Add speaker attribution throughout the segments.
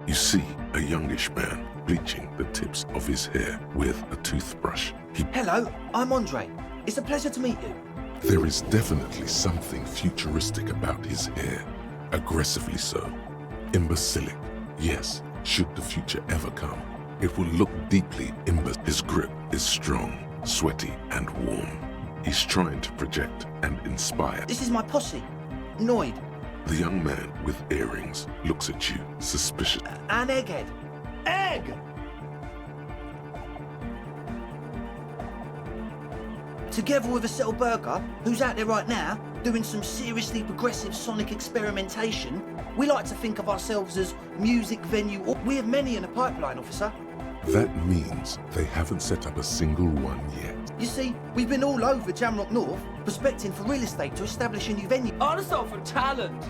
Speaker 1: You see a youngish man bleaching the tips of his hair with a toothbrush.
Speaker 2: Hello, I'm Andre. It's a pleasure to meet you.
Speaker 1: There is definitely something futuristic about his hair. Aggressively so. Imbecilic. Yes, should the future ever come, it will look deeply imbecile. His grip is strong, sweaty, and warm. He's trying to project and inspire.
Speaker 2: This is my posse, Noid.
Speaker 1: The young man with earrings looks at you suspicious.
Speaker 2: And Egghead. Egg! Together with a Settle Burger, who's out there right now, doing some seriously progressive sonic experimentation, we like to think of ourselves as music venue. We have many in the pipeline, officer.
Speaker 1: That means they haven't set up a single one yet.
Speaker 2: You see, we've been all over Jamrock North, prospecting for real estate to establish a new venue.
Speaker 3: Also for talent.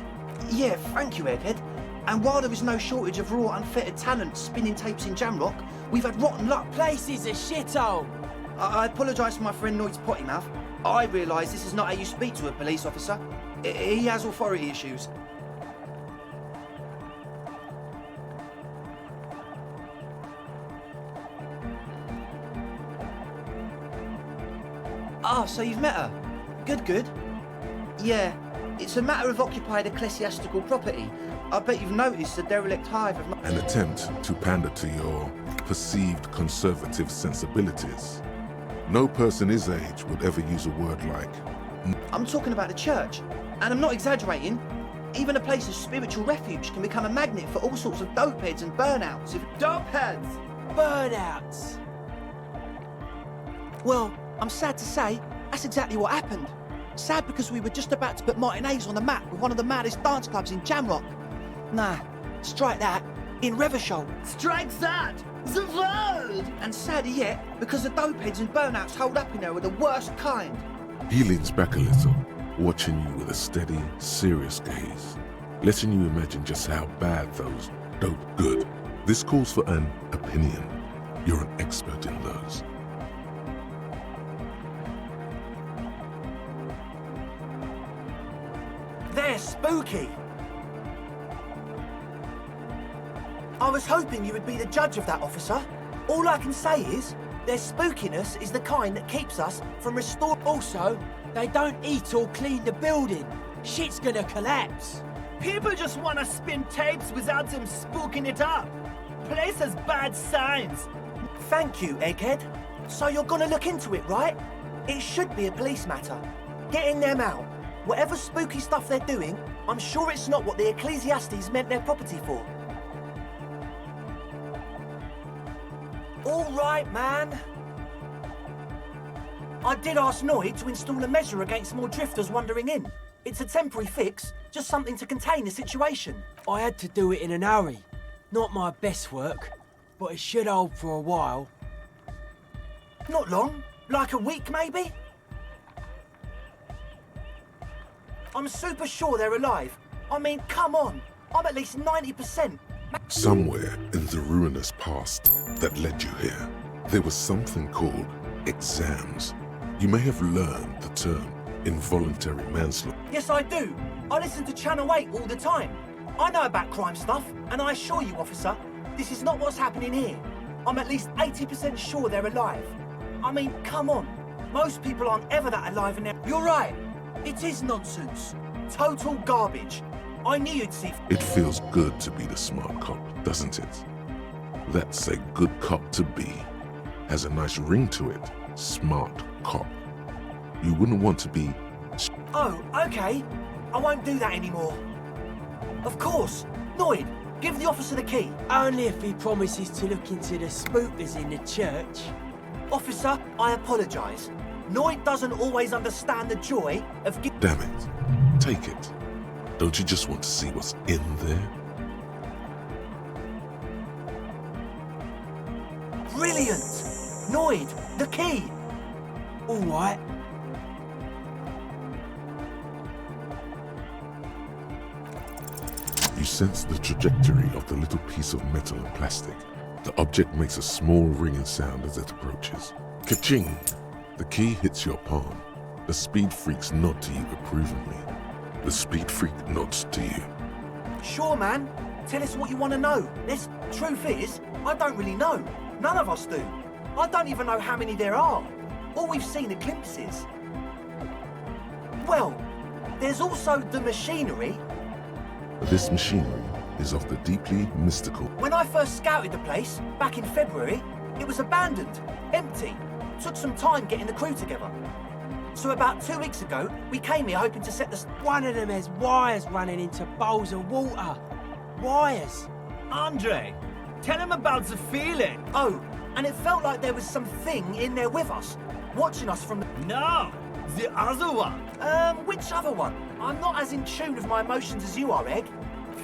Speaker 2: Yeah, thank you, Egghead. And while there is no shortage of raw, unfettered talent spinning tapes in Jamrock, we've had rotten luck.
Speaker 3: Place is a shithole.
Speaker 2: I apologise for my friend Noid's potty mouth. I realise this is not how you speak to a police officer. He has authority issues. Ah, so you've met her. Good. Yeah, it's a matter of occupied ecclesiastical property. I bet you've noticed the derelict hive of...
Speaker 1: An attempt to pander to your perceived conservative sensibilities. No person his age would ever use a word like...
Speaker 2: I'm talking about the church, and I'm not exaggerating. Even a place of spiritual refuge can become a magnet for all sorts of dopeheads and burnouts.
Speaker 3: Dopeheads! Burnouts!
Speaker 2: Well, I'm sad to say, that's exactly what happened. Sad because we were just about to put Martinez on the map with one of the maddest dance clubs in Jamrock. Nah, strike that, in Revachol.
Speaker 3: Strike that! The word!
Speaker 2: And sadder yet, because the dopeheads and burnouts hold up in there are the worst kind.
Speaker 1: He leans back a little, watching you with a steady, serious gaze, letting you imagine just how bad those dope good. This calls for an opinion. You're an expert in those.
Speaker 2: They're spooky. I was hoping you would be the judge of that, officer. All I can say is, their spookiness is the kind that keeps us from restoring...
Speaker 3: Also, they don't eat or clean the building. Shit's gonna collapse.
Speaker 4: People just want to spin tapes without them spooking it up. Place has bad signs.
Speaker 2: Thank you, Egghead. So you're gonna look into it, right? It should be a police matter. Getting them out. Whatever spooky stuff they're doing, I'm sure it's not what the Ecclesiastes meant their property for. All right, man. I did ask Noid to install a measure against more drifters wandering in. It's a temporary fix, just something to contain the situation.
Speaker 3: I had to do it in an hurry. Not my best work, but it should hold for a while.
Speaker 2: Not long, like a week maybe? I'm super sure they're alive. I mean, come on, I'm at least 90%.
Speaker 1: Somewhere in the ruinous past that led you here, there was something called exams. You may have learned the term involuntary manslaughter.
Speaker 2: Yes, I do. I listen to Channel 8 all the time. I know about crime stuff, and I assure you, officer, this is not what's happening here. I'm at least 80% sure they're alive. I mean, come on. Most people aren't ever that alive in there. You're right. It is nonsense. Total garbage. I knew you'd see...
Speaker 1: It feels good to be the smart cop, doesn't it? That's a good cop to be. Has a nice ring to it. Smart cop. You wouldn't want to be...
Speaker 2: Oh, okay. I won't do that anymore. Of course. Noid, give the officer the key.
Speaker 3: Only if he promises to look into the spookers in the church.
Speaker 2: Officer, I apologise. Noid doesn't always understand the joy of...
Speaker 1: Damn it. Take it. Don't you just want to see what's in there?
Speaker 2: Brilliant! Noid, the key!
Speaker 3: All right.
Speaker 1: You sense the trajectory of the little piece of metal and plastic. The object makes a small ringing sound as it approaches. Ka-ching! The key hits your palm. The speed freaks nod to you approvingly. The speed freak nods to you.
Speaker 2: Sure, man. Tell us what you want to know. Truth is, I don't really know. None of us do. I don't even know how many there are. All we've seen are glimpses. Well, there's also the machinery.
Speaker 1: This machinery is of the deeply mystical.
Speaker 2: When I first scouted the place, back in February, it was abandoned, empty. Took some time getting the crew together. So about 2 weeks ago, we came here hoping to set the...
Speaker 3: One of them has wires running into bowls of water. Wires.
Speaker 4: Andre, tell him about the feeling.
Speaker 2: Oh, and it felt like there was something in there with us, watching us from the...
Speaker 4: No, the other one.
Speaker 2: Which other one? I'm not as in tune with my emotions as you are, Egg.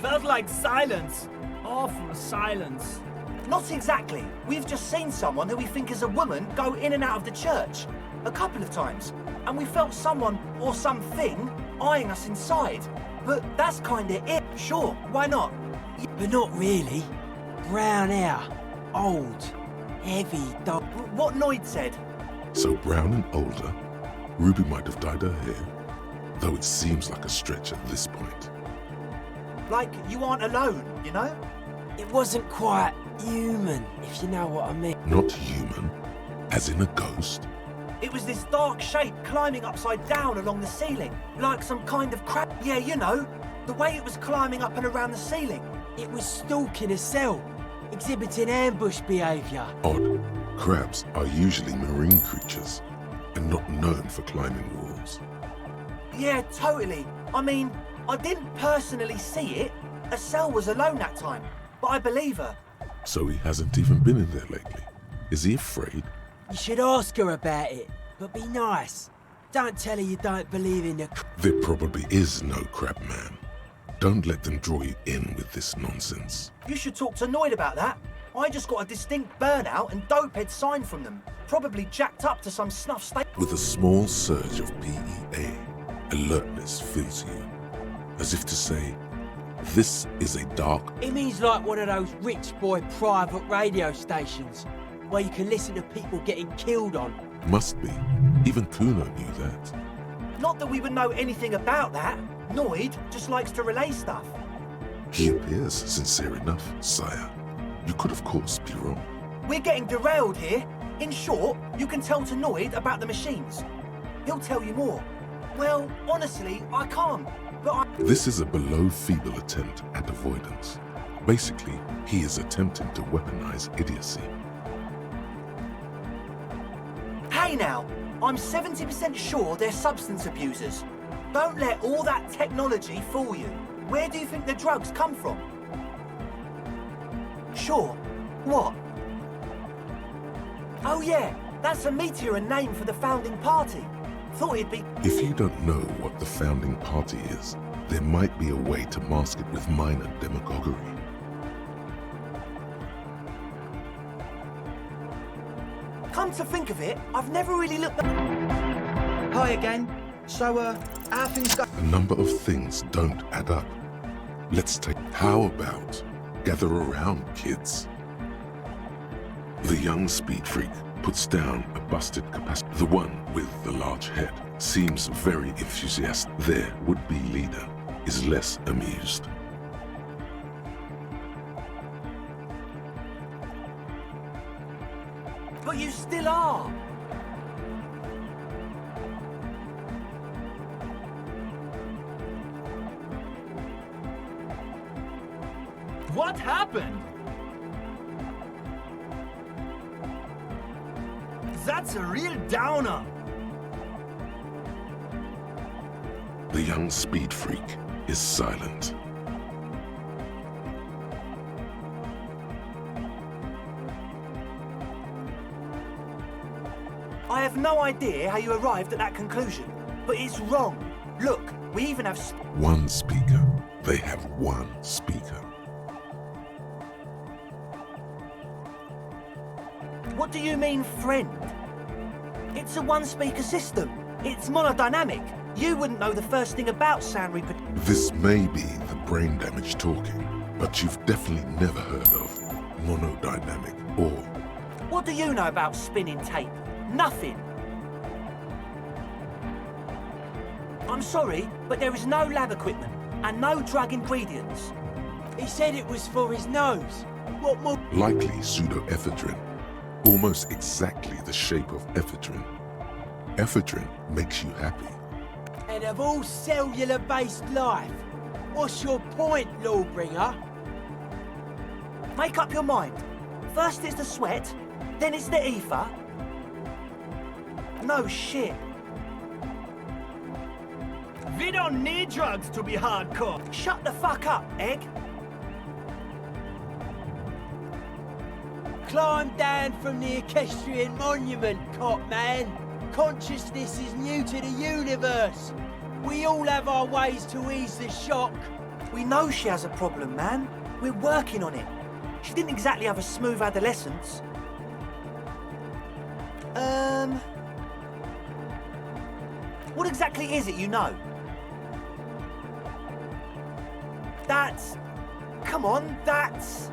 Speaker 4: Felt like silence. Awful silence.
Speaker 2: Not exactly. We've just seen someone who we think is a woman go in and out of the church. A couple of times. And we felt someone, or something, eyeing us inside. But that's kinda it. Sure, why not?
Speaker 3: But not really. Brown hair. Old. Heavy dog.
Speaker 2: What Noid said.
Speaker 1: So brown and older, Ruby might have dyed her hair, though it seems like a stretch at this point.
Speaker 2: Like, you aren't alone, you know?
Speaker 3: It wasn't quite human, if you know what I mean.
Speaker 1: Not human, as in a ghost.
Speaker 2: It was this dark shape climbing upside down along the ceiling, like some kind of crab. Yeah, you know, the way it was climbing up and around the ceiling.
Speaker 3: It was stalking a cell, exhibiting ambush behaviour.
Speaker 1: Odd. Crabs are usually marine creatures, and not known for climbing walls.
Speaker 2: Yeah, totally. I mean, I didn't personally see it. Estelle was alone that time, but I believe her.
Speaker 1: So he hasn't even been in there lately. Is he afraid?
Speaker 3: You should ask her about it, but be nice. Don't tell her you don't believe in the...
Speaker 1: There probably is no crab man. Don't let them draw you in with this nonsense.
Speaker 2: You should talk to Noid about that. I just got a distinct burnout and dopehead sign from them. Probably jacked up to some snuff state.
Speaker 1: With a small surge of PEA, alertness fills you, as if to say, this is a dark...
Speaker 3: It means like one of those rich boy private radio stations, where you can listen to people getting killed on.
Speaker 1: Must be. Even Kuno knew that.
Speaker 2: Not that we would know anything about that. Noid just likes to relay stuff.
Speaker 1: He appears sincere enough, sire. You could, of course, be wrong.
Speaker 2: We're getting derailed here. In short, you can tell to Noid about the machines. He'll tell you more. Well, honestly, I can't. But
Speaker 1: This is a below-feeble attempt at avoidance. Basically, he is attempting to weaponize idiocy.
Speaker 2: Hey now, I'm 70% sure they're substance abusers. Don't let all that technology fool you. Where do you think the drugs come from? Sure. What? Oh yeah, that's a meteor name for the founding party. Thought it'd be...
Speaker 1: If you don't know what the founding party is, there might be a way to mask it with minor demagoguery.
Speaker 2: Come to think of it, I've never really looked at...
Speaker 5: Hi again. So, how things go?
Speaker 1: A number of things don't add up. Let's take... How about gather around, kids? The young speed freak puts down a busted capacitor. The one with the large head seems very enthusiastic. Their would-be leader is less amused.
Speaker 2: But you still are.
Speaker 4: What happened? That's a real downer.
Speaker 1: The young speed freak is silent.
Speaker 2: I have no idea how you arrived at that conclusion, but it's wrong. Look, we even have...
Speaker 1: One speaker. They have one speaker.
Speaker 2: What do you mean, friend? It's a one-speaker system. It's monodynamic. You wouldn't know the first thing about sound reproduction.
Speaker 1: This may be the brain damage talking, but you've definitely never heard of monodynamic or...
Speaker 2: What do you know about spinning tape? Nothing. I'm sorry, but there is no lab equipment and no drug ingredients.
Speaker 3: He said it was for his nose. What more?
Speaker 1: Likely pseudoephedrine, almost exactly the shape of ephedrine. Ephedrine makes you happy.
Speaker 3: And of all cellular-based life, what's your point, Lawbringer?
Speaker 2: Make up your mind. First it's the sweat, then it's the ether. No shit.
Speaker 4: We don't need drugs to be hardcore.
Speaker 2: Shut the fuck up, Egg.
Speaker 3: Climb down from the equestrian monument, cop man. Consciousness is new to the universe. We all have our ways to ease the shock.
Speaker 2: We know she has a problem, man. We're working on it. She didn't exactly have a smooth adolescence. What exactly is it you know? That's... Come on, that's...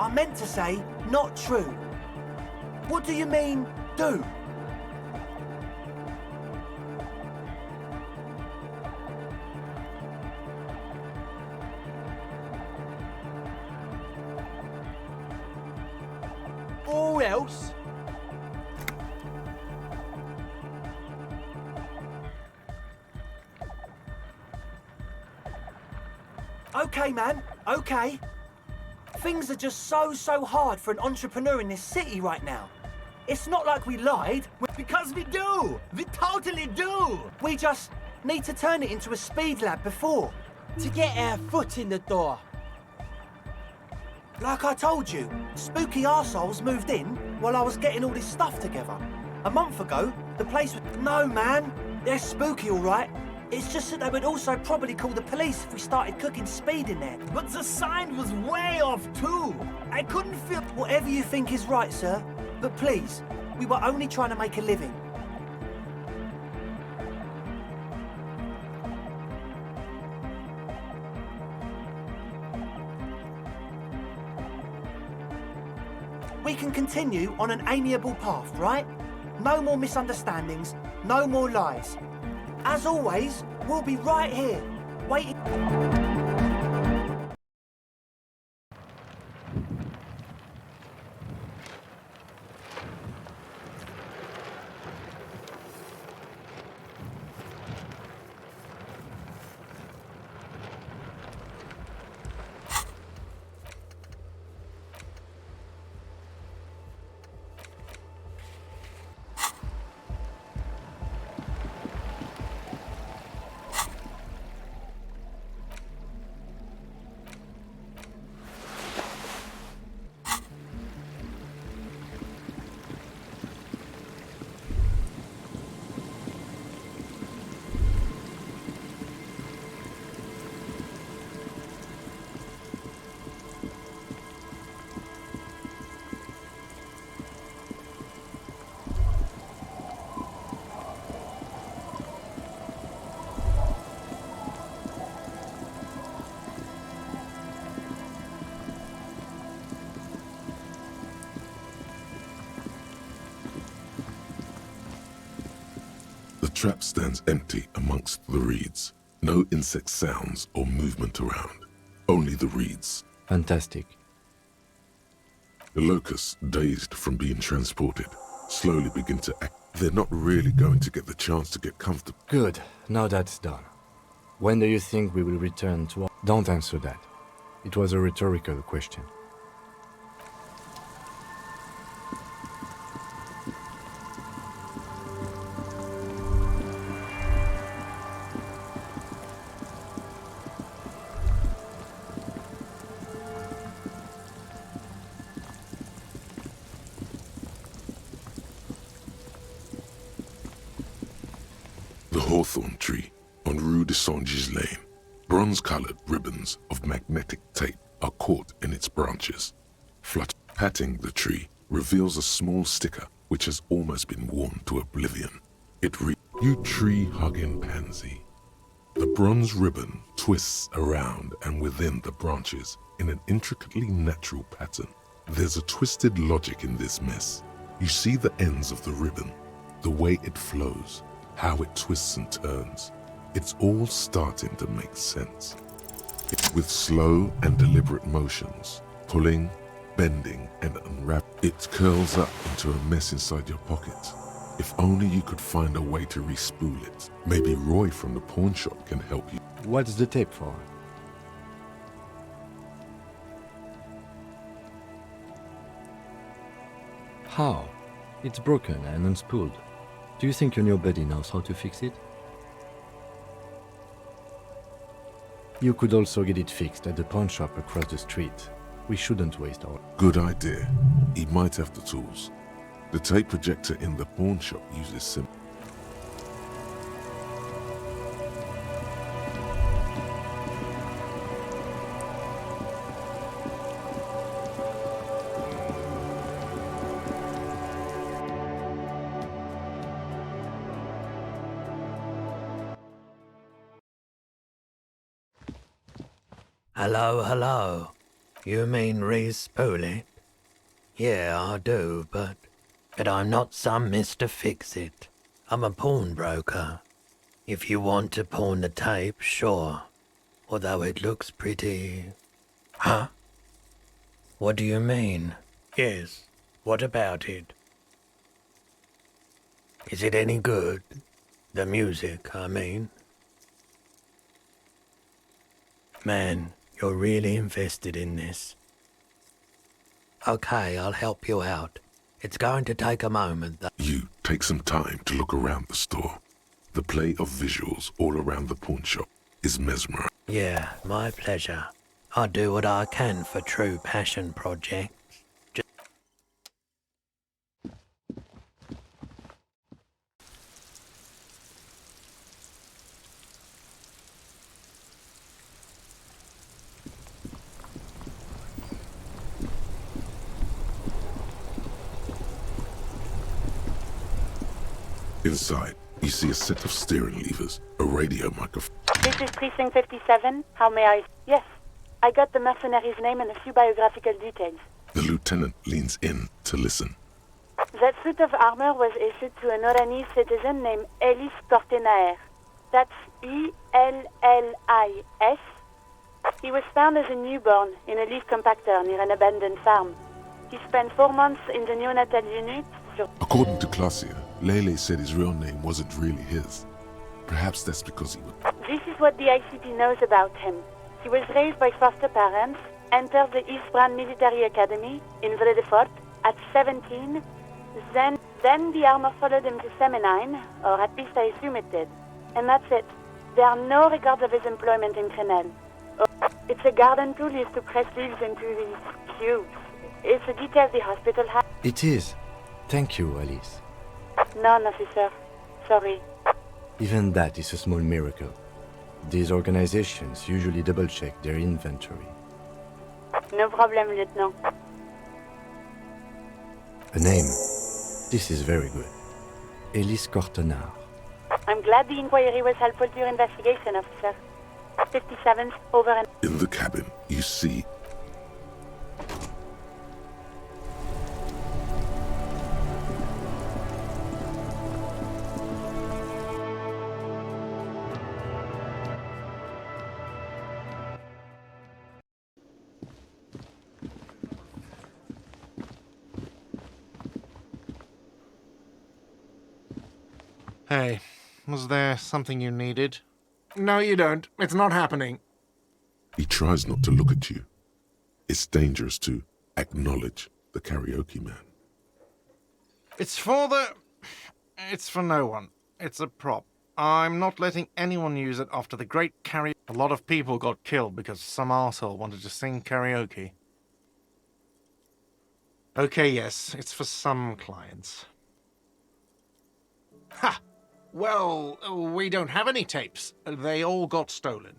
Speaker 2: I meant to say, not true. What do you mean, do?
Speaker 3: Or else...
Speaker 2: Okay, man, okay. Things are just so hard for an entrepreneur in this city right now. It's not like we lied.
Speaker 4: Because we do! We totally do!
Speaker 2: We just need to turn it into a speed lab before.
Speaker 3: to get our foot in the door.
Speaker 2: Like I told you, spooky arseholes moved in while I was getting all this stuff together. A month ago, the place was... No, man. They're spooky, all right. It's just that they would also probably call the police if we started cooking speed in there.
Speaker 4: But the sign was way off, too. I couldn't feel...
Speaker 2: Whatever you think is right, sir. But please, we were only trying to make a living. We can continue on an amiable path, right? No more misunderstandings, no more lies. As always, we'll be right here, waiting...
Speaker 1: The trap stands empty amongst the reeds. No insect sounds or movement around. Only the reeds.
Speaker 6: Fantastic.
Speaker 1: The locusts, dazed from being transported, slowly begin to act. They're not really going to get the chance to get comfortable.
Speaker 6: Good. Now that's done. When do you think we will return to our... Don't answer that. It was a rhetorical question.
Speaker 1: The hawthorn tree on Rue de Saint-Gilles Lane. Bronze-colored ribbons of magnetic tape are caught in its branches. Patting the tree reveals a small sticker which has almost been worn to oblivion. It reads, "You tree-hugging pansy." The bronze ribbon twists around and within the branches in an intricately natural pattern. There's a twisted logic in this mess. You see the ends of the ribbon, the way it flows, how it twists and turns. It's all starting to make sense. With slow and deliberate motions, pulling, bending, and unwrapping, it curls up into a mess inside your pocket. If only you could find a way to re-spool it. Maybe Roy from the pawn shop can help you.
Speaker 6: What's the tape for? How? It's broken and unspooled. Do you think your new buddy knows how to fix it? You could also get it fixed at the pawn shop across the street. We shouldn't waste our...
Speaker 1: Good idea. He might have the tools. The tape projector in the pawn shop uses simple.
Speaker 7: Hello, hello. You mean re-spool it? Yeah, I do, but I'm not some Mr. Fix-It. I'm a pawnbroker. If you want to pawn the tape, sure. Although it looks pretty... Huh? What do you mean? Yes, what about it? Is it any good? The music, I mean. Man, you're really invested in this. Okay, I'll help you out. It's going to take a moment, though.
Speaker 1: You take some time to look around the store. The play of visuals all around the pawn shop is mesmerizing.
Speaker 7: Yeah, my pleasure. I do what I can for true passion projects.
Speaker 1: Inside, you see a set of steering levers, a radio microphone.
Speaker 8: This is Precinct 57. How may I... Yes, I got the mercenary's name and a few biographical details.
Speaker 1: The lieutenant leans in to listen.
Speaker 8: That suit of armor was issued to an Oranese citizen named Elysium17. That's E-L-L-I-S. He was found as a newborn in a leaf compactor near an abandoned farm. He spent 4 months in the neonatal unit.
Speaker 1: According to Clausia, Lele said his real name wasn't really his. Perhaps that's because he was...
Speaker 8: This is what the ICP knows about him. He was raised by foster parents, entered the East Brand Military Academy in Vredefort at 17. Then the armor followed him to Seminine, or at least I assume it did. And that's it. There are no records of his employment in Crenel. It's a garden tool used to press leaves into these cubes. It's a detail the hospital has.
Speaker 6: It is. Thank you, Alice.
Speaker 8: None, officer. Sorry.
Speaker 6: Even that is a small miracle. These organizations usually double-check their inventory.
Speaker 8: No problem, Lieutenant.
Speaker 6: A name. This is very good. Elise Cortenard.
Speaker 8: I'm glad the inquiry was helpful to your investigation, officer. 57th, over and...
Speaker 1: In the cabin, you see...
Speaker 9: Hey, was there something you needed? No, you don't. It's not happening.
Speaker 1: He tries not to look at you. It's dangerous to acknowledge the karaoke man.
Speaker 9: It's for no one. It's a prop. I'm not letting anyone use it after the great karaoke. A lot of people got killed because some arsehole wanted to sing karaoke. Okay, yes, it's for some clients. Ha! Well, we don't have any tapes. They all got stolen.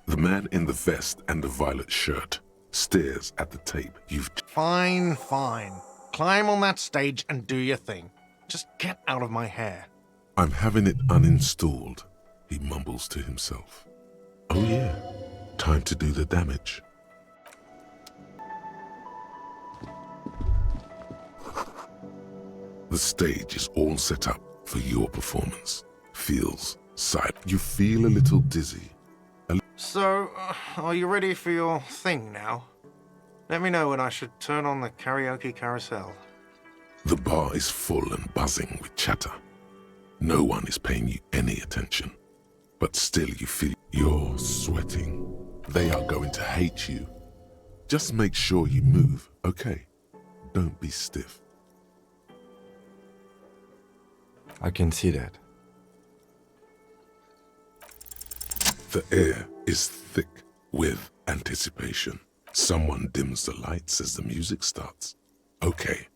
Speaker 1: The man in the vest and the violet shirt stares at the tape you've...
Speaker 9: Fine, fine. Climb on that stage and do your thing. Just get out of my hair.
Speaker 1: I'm having it uninstalled, he mumbles to himself. Oh yeah, time to do the damage. The stage is all set up for your performance. Feels sight. You feel a little dizzy.
Speaker 9: So, are you ready for your thing now? Let me know when I should turn on the karaoke carousel.
Speaker 1: The bar is full and buzzing with chatter. No one is paying you any attention. But still you feel you're sweating. They are going to hate you. Just make sure you move, okay? Don't be stiff.
Speaker 6: I can see that.
Speaker 1: The air is thick with anticipation. Someone dims the lights as the music starts. Okay,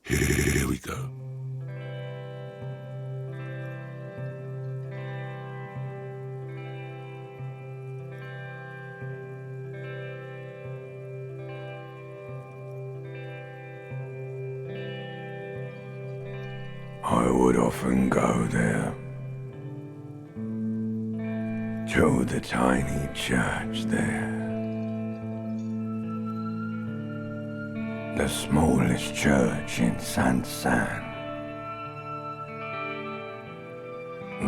Speaker 1: here we go.
Speaker 10: I would often go there, to the tiny church there, the smallest church in Saint-Saëns,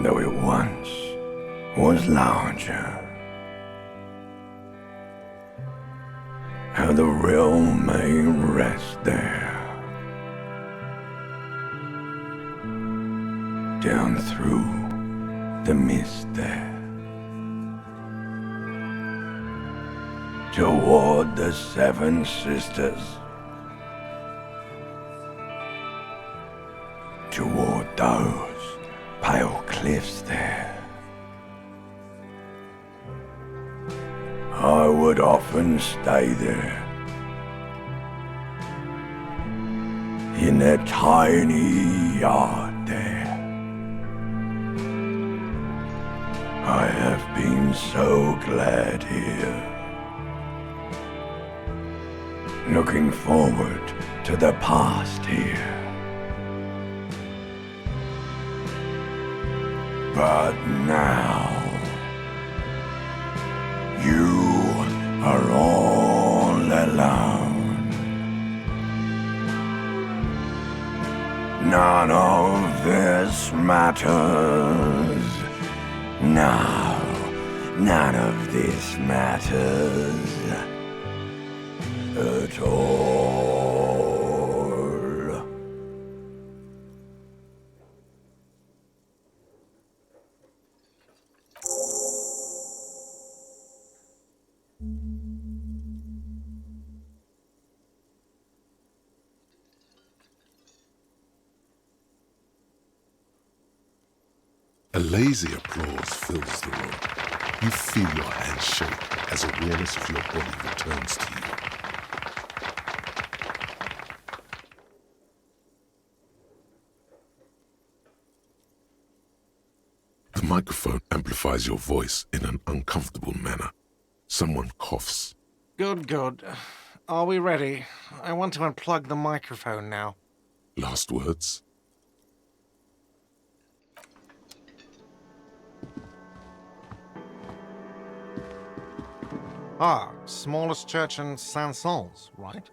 Speaker 10: though it once was larger. How the real may rest there. Down through the mist there, toward the Seven Sisters, toward those pale cliffs there. I would often stay there, in that tiny yard there. I have been so glad here, looking forward to the past here. But now, you are all alone. None of this matters. No, none of this matters at all.
Speaker 1: A lazy applause fills the room. You feel your hands shake as awareness of your body returns to you. The microphone amplifies your voice in an uncomfortable manner. Someone coughs.
Speaker 9: Good, good. Are we ready? I want to unplug the microphone now.
Speaker 1: Last words?
Speaker 9: Ah, smallest church in Saint-Saëns, right?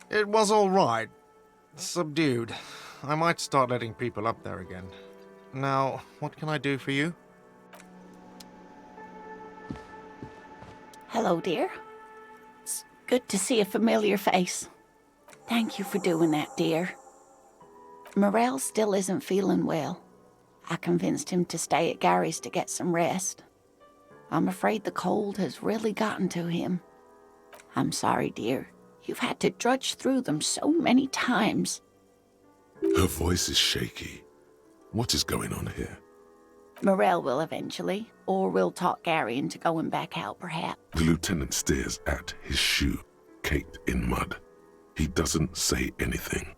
Speaker 9: It was all right. Subdued. I might start letting people up there again. Now, what can I do for you?
Speaker 11: Hello, dear. It's good to see a familiar face. Thank you for doing that, dear. Morel still isn't feeling well. I convinced him to stay at Gary's to get some rest. I'm afraid the cold has really gotten to him. I'm sorry, dear. You've had to drudge through them so many times.
Speaker 1: Her voice is shaky. What is going on here?
Speaker 11: Morel will eventually, or we'll talk Gary into going back out, perhaps.
Speaker 1: The lieutenant stares at his shoe, caked in mud. He doesn't say anything.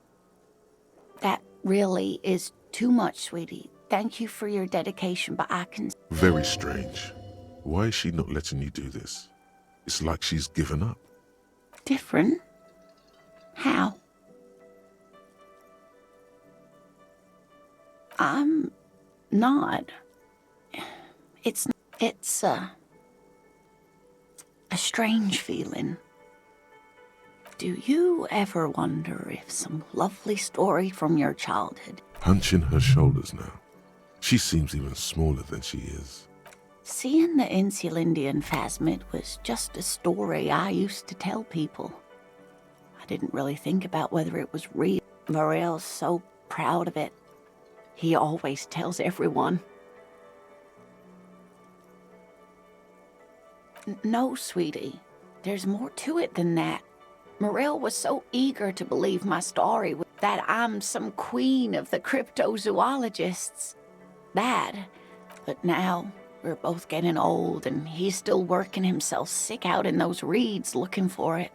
Speaker 11: That really is too much, sweetie. Thank you for your dedication, but I can...
Speaker 1: Very strange. Why is she not letting you do this? It's like she's given up.
Speaker 11: Different? How? I'm not. It's a strange feeling. Do you ever wonder if some lovely story from your childhood,
Speaker 1: Hunching her shoulders now. She seems even smaller than she is.
Speaker 11: seeing the Insulindian phasmid was just a story I used to tell people? I didn't really think about whether it was real. Morel's so proud of it. He always tells everyone. No, sweetie. There's more to it than that. Morel was so eager to believe my story that I'm some queen of the cryptozoologists. That. But now, we're both getting old and he's still working himself sick out in those reeds looking for it.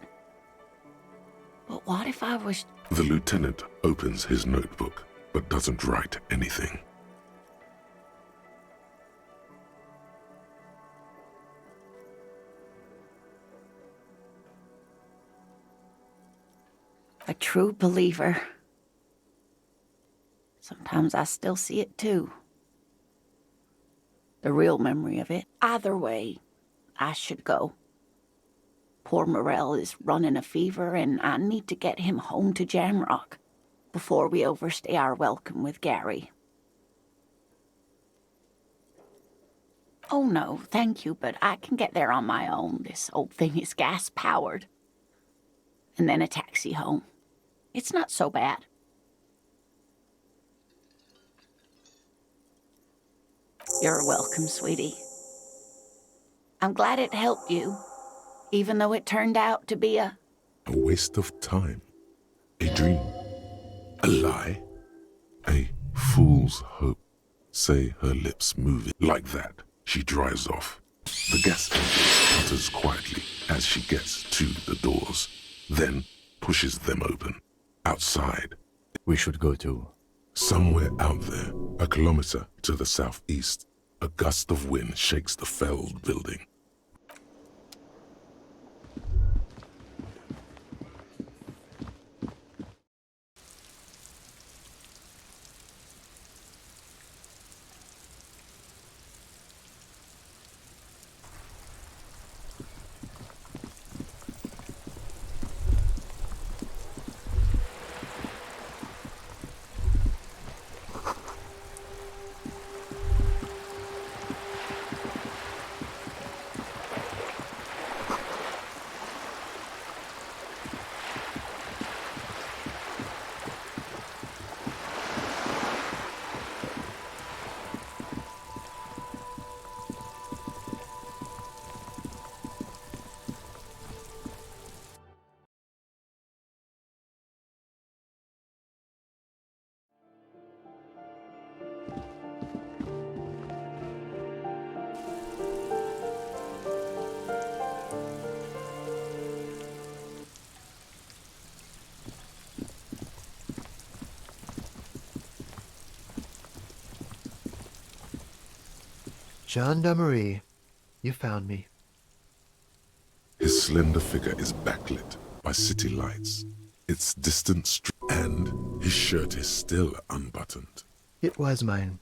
Speaker 11: But what if I was...
Speaker 1: The lieutenant opens his notebook, but doesn't write anything.
Speaker 11: a true believer? Sometimes I still see it too. The real memory of it. Either way, I should go. Poor Morel is running a fever and I need to get him home to Jamrock before we overstay our welcome with Gary. Oh no, thank you, but I can get there on my own. This old thing is gas-powered. And then a taxi home. It's not so bad. You're welcome, sweetie. I'm glad it helped you, even though it turned out to be a
Speaker 1: waste of time. A dream. A lie. A fool's hope. Say her lips moving. Like that, she drives off. The gas engine sputters quietly as she gets to the doors, then pushes them open. Outside.
Speaker 6: We should go to...
Speaker 1: Somewhere out there, a kilometer to the southeast, a gust of wind shakes the felled building.
Speaker 12: Gendarmerie, you found me.
Speaker 1: His slender figure is backlit by city lights. Its distant and his shirt is still unbuttoned.
Speaker 12: It was mine.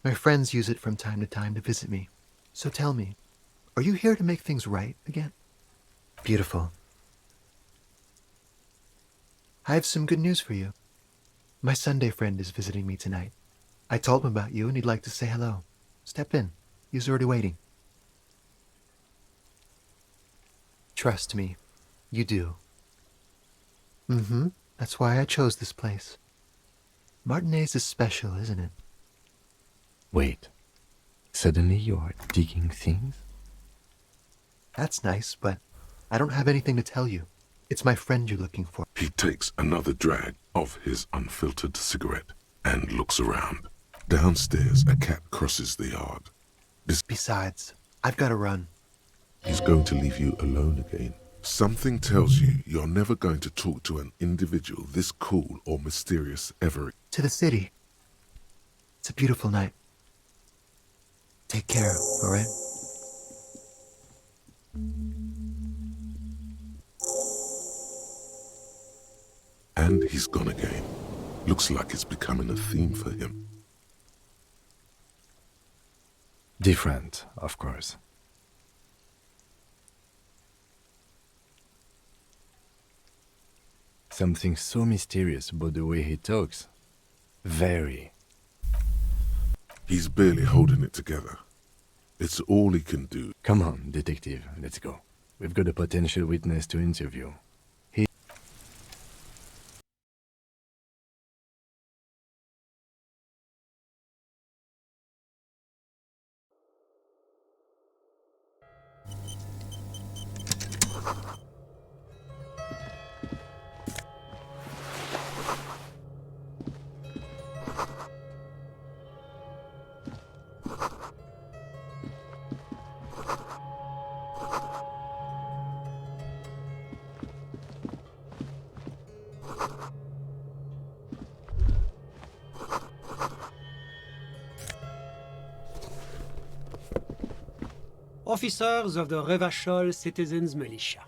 Speaker 12: My friends use it from time to time to visit me. So tell me, are you here to make things right again? Beautiful. I have some good news for you. My Sunday friend is visiting me tonight. I told him about you and he'd like to say hello. Step in. He's already waiting. Trust me, you do. That's why I chose this place. Martinez is special, isn't it?
Speaker 6: Wait. Suddenly you're digging things?
Speaker 12: That's nice, but I don't have anything to tell you. It's my friend you're looking for.
Speaker 1: He takes another drag of his unfiltered cigarette and looks around. Downstairs, a cat crosses the yard.
Speaker 12: Besides, I've got to run.
Speaker 1: He's going to leave you alone again. Something tells you you're never going to talk to an individual this cool or mysterious ever.
Speaker 12: To the city. It's a beautiful night. Take care, all right?
Speaker 1: And he's gone again. Looks like it's becoming a theme for him.
Speaker 6: Different, of course. something so mysterious about the way he talks. Very.
Speaker 1: He's barely holding it together. It's all he can do.
Speaker 6: Come on, detective, let's go. We've got a potential witness to interview.
Speaker 13: Officers of the Revachol Citizens Militia.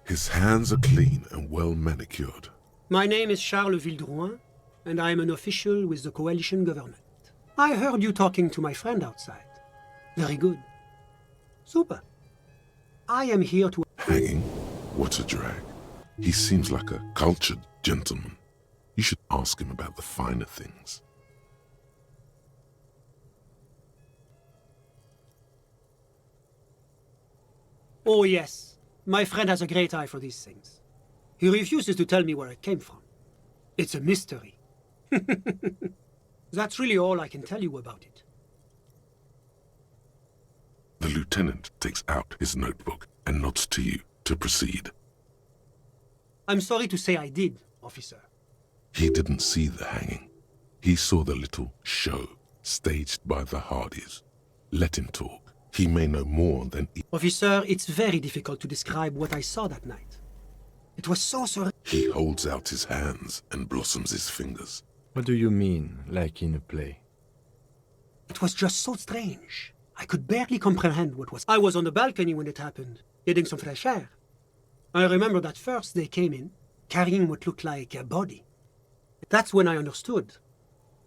Speaker 1: His hands are clean and well manicured.
Speaker 13: My name is Charles Vildrouin, and I am an official with the coalition government. I heard you talking to my friend outside. Very good. Super. I am here to...
Speaker 1: Hanging? What a drag. He seems like a cultured gentleman. You should ask him about the finer things.
Speaker 13: Oh yes, my friend has a great eye for these things. He refuses to tell me where it came from. It's a mystery. That's really all I can tell you about it.
Speaker 1: The lieutenant takes out his notebook and nods to you to proceed.
Speaker 13: I'm sorry to say I did, officer.
Speaker 1: He didn't see the hanging. He saw the little show staged by the Hardys. Let him talk. He may know more than...
Speaker 13: Officer, it's very difficult to describe what I saw that night. It was so surreal.
Speaker 1: He holds out his hands and blossoms his fingers.
Speaker 6: What do you mean, like in a play?
Speaker 13: It was just so strange. I could barely comprehend what was... I was on the balcony when it happened, getting some fresh air. I remember that first they came in, carrying what looked like a body. That's when I understood.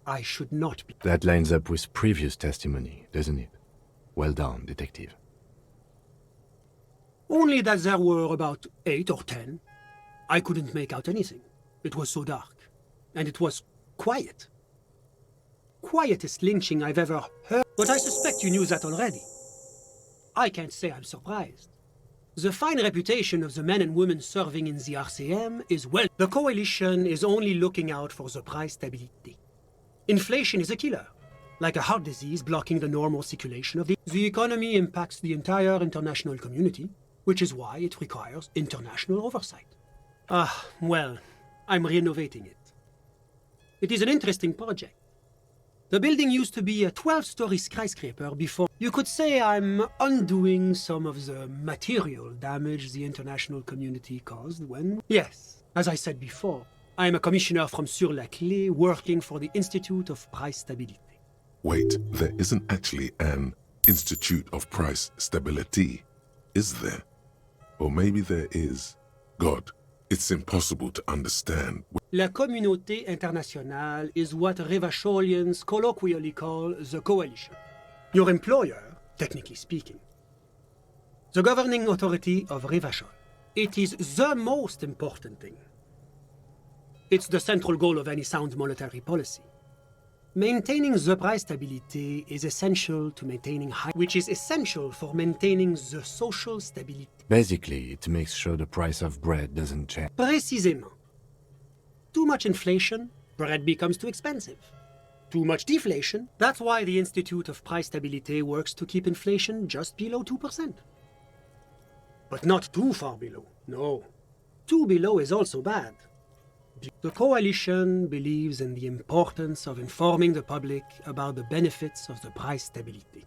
Speaker 13: I should not be...
Speaker 6: That lines up with previous testimony, doesn't it? Well done, detective.
Speaker 13: Only that there were about 8 or 10. I couldn't make out anything. It was so dark. And it was quiet. Quietest lynching I've ever heard. But I suspect you knew that already. I can't say I'm surprised. The fine reputation of the men and women serving in the RCM is well... The coalition is only looking out for the price stability. Inflation is a killer. Like a heart disease blocking the normal circulation of the economy impacts the entire international community, which is why it requires international oversight. Well, I'm renovating it. It is an interesting project. The building used to be a 12-story skyscraper before. You could say I'm undoing some of the material damage the international community caused when... Yes, as I said before, I'm a commissioner from Sur-la-Clé working for the Institute of Price Stability.
Speaker 1: Wait, there isn't actually an Institute of Price Stability, is there? Or maybe there is. God, it's impossible to understand.
Speaker 13: La communauté internationale is what Revacholians colloquially call the coalition. Your employer, technically speaking. The governing authority of Revachol. It is the most important thing. It's the central goal of any sound monetary policy. Maintaining the price stability is essential to maintaining which is essential for maintaining the social stability.
Speaker 6: Basically, it makes sure the price of bread doesn't change.
Speaker 13: Précisément. Too much inflation, bread becomes too expensive. Too much deflation, that's why the Institute of Price Stability works to keep inflation just below 2%. But not too far below, no. Too below is also bad. The coalition believes in the importance of informing the public about the benefits of the price stability.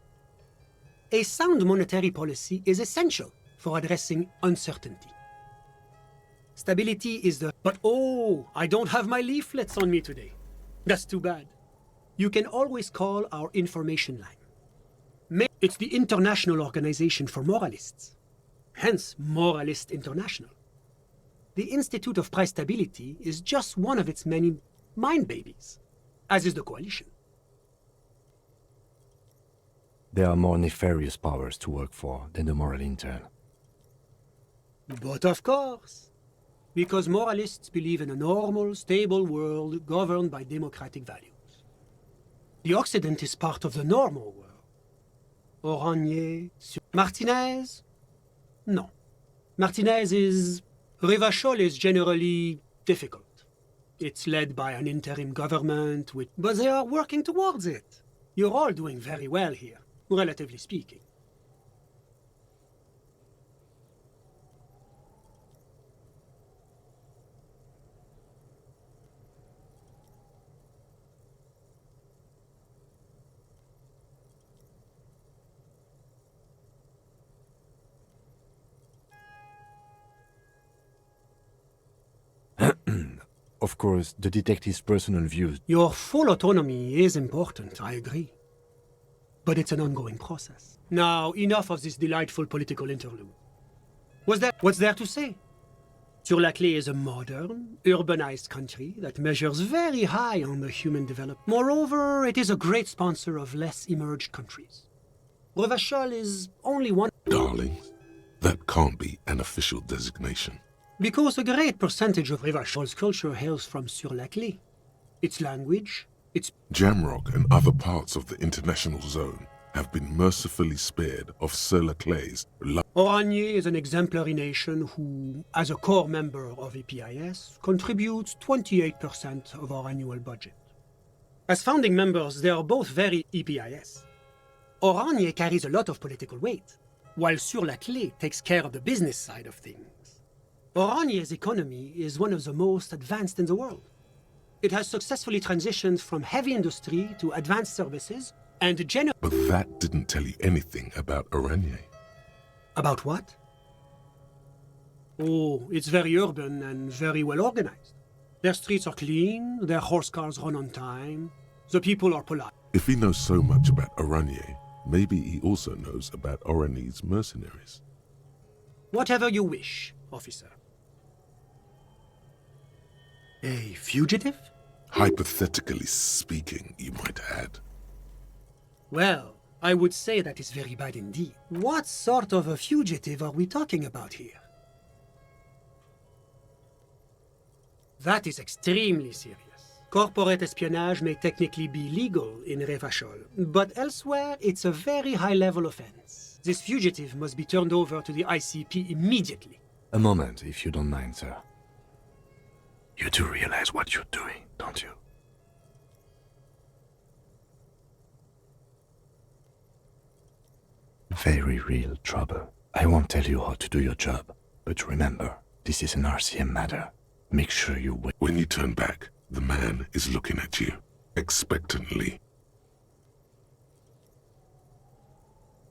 Speaker 13: A sound monetary policy is essential for addressing uncertainty. Stability is the... But oh, I don't have my leaflets on me today. That's too bad. You can always call our information line. It's the International Organization for Moralists. Hence, Moralist International. The Institute of Price Stability is just one of its many mind babies, as is the coalition.
Speaker 6: There are more nefarious powers to work for than the moral intern.
Speaker 13: But of course, Because moralists believe in a normal, stable world governed by democratic values. The Occident is part of the normal world. Oranje, Martinez? No. Martinez is... Revachol is generally difficult. It's led by an interim government, but they are working towards it. You're all doing very well here, relatively speaking.
Speaker 6: Of course, the detective's personal views.
Speaker 13: Your full autonomy is important, I agree. But it's an ongoing process. Now, enough of this delightful political interlude. What's there to say? Sur-la-Clé is a modern, urbanized country that measures very high on the human development. Moreover, it is a great sponsor of less emerged countries. Revachol is only one...
Speaker 1: Darling, that can't be an official designation.
Speaker 13: Because a great percentage of Revachol's culture hails from Sur-la-Clé. Its language, its...
Speaker 1: Jamrock and other parts of the international zone have been mercifully spared of Sur-la-Clé's...
Speaker 13: Oranje is an exemplary nation who, as a core member of EPIS, contributes 28% of our annual budget. As founding members, they are both very EPIS. Oranje carries a lot of political weight, while Sur-la-Clé takes care of the business side of things. Oranje's economy is one of the most advanced in the world. It has successfully transitioned from heavy industry to advanced services and
Speaker 1: But that didn't tell you anything about Oranje.
Speaker 13: About what? Oh, it's very urban and very well organized. Their streets are clean, their horse cars run on time, the people are polite.
Speaker 1: If he knows so much about Oranje, maybe he also knows about Oranje's mercenaries.
Speaker 13: Whatever you wish, officer. A fugitive?
Speaker 1: Hypothetically speaking, you might add.
Speaker 13: Well, I would say that is very bad indeed. What sort of a fugitive are we talking about here? That is extremely serious. Corporate espionage may technically be legal in Revachol, but elsewhere it's a very high-level offense. This fugitive must be turned over to the ICP immediately.
Speaker 6: A moment, if you don't mind, sir. You do realize what you're doing, don't you? Very real trouble. I won't tell you how to do your job, but remember, this is an RCM matter. Make sure you wait.
Speaker 1: When you turn back, the man is looking at you, expectantly.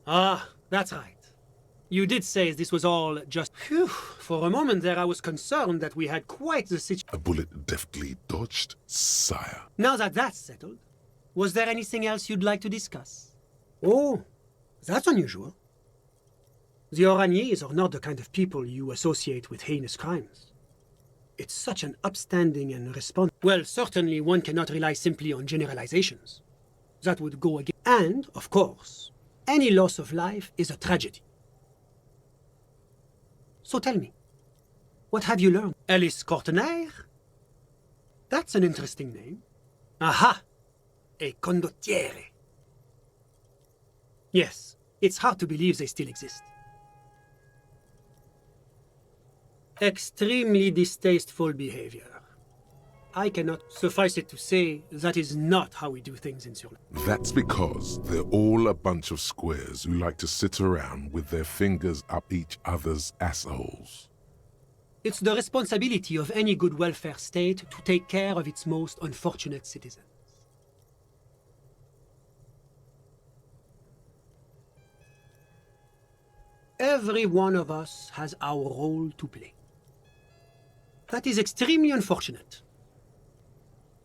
Speaker 13: Ah, that's right. You did say this was all just... Phew, for a moment there I was concerned that we had quite the situation.
Speaker 1: A bullet deftly dodged, sire.
Speaker 13: Now that that's settled, was there anything else you'd like to discuss? Oh, that's unusual. The Oraniers are not the kind of people you associate with heinous crimes. It's such an upstanding and responsible... Well, certainly one cannot rely simply on generalizations. That would go against... And, of course, any loss of life is a tragedy. So tell me, what have you learned? Alice Courtenay? That's an interesting name. Aha! A condottiere. Yes, it's hard to believe they still exist. Extremely distasteful behavior. I cannot suffice it to say that is not how we do things in Sur-la-Clé.
Speaker 1: That's because they're all a bunch of squares who like to sit around with their fingers up each other's assholes.
Speaker 13: It's the responsibility of any good welfare state to take care of its most unfortunate citizens. Every one of us has our role to play. That is extremely unfortunate.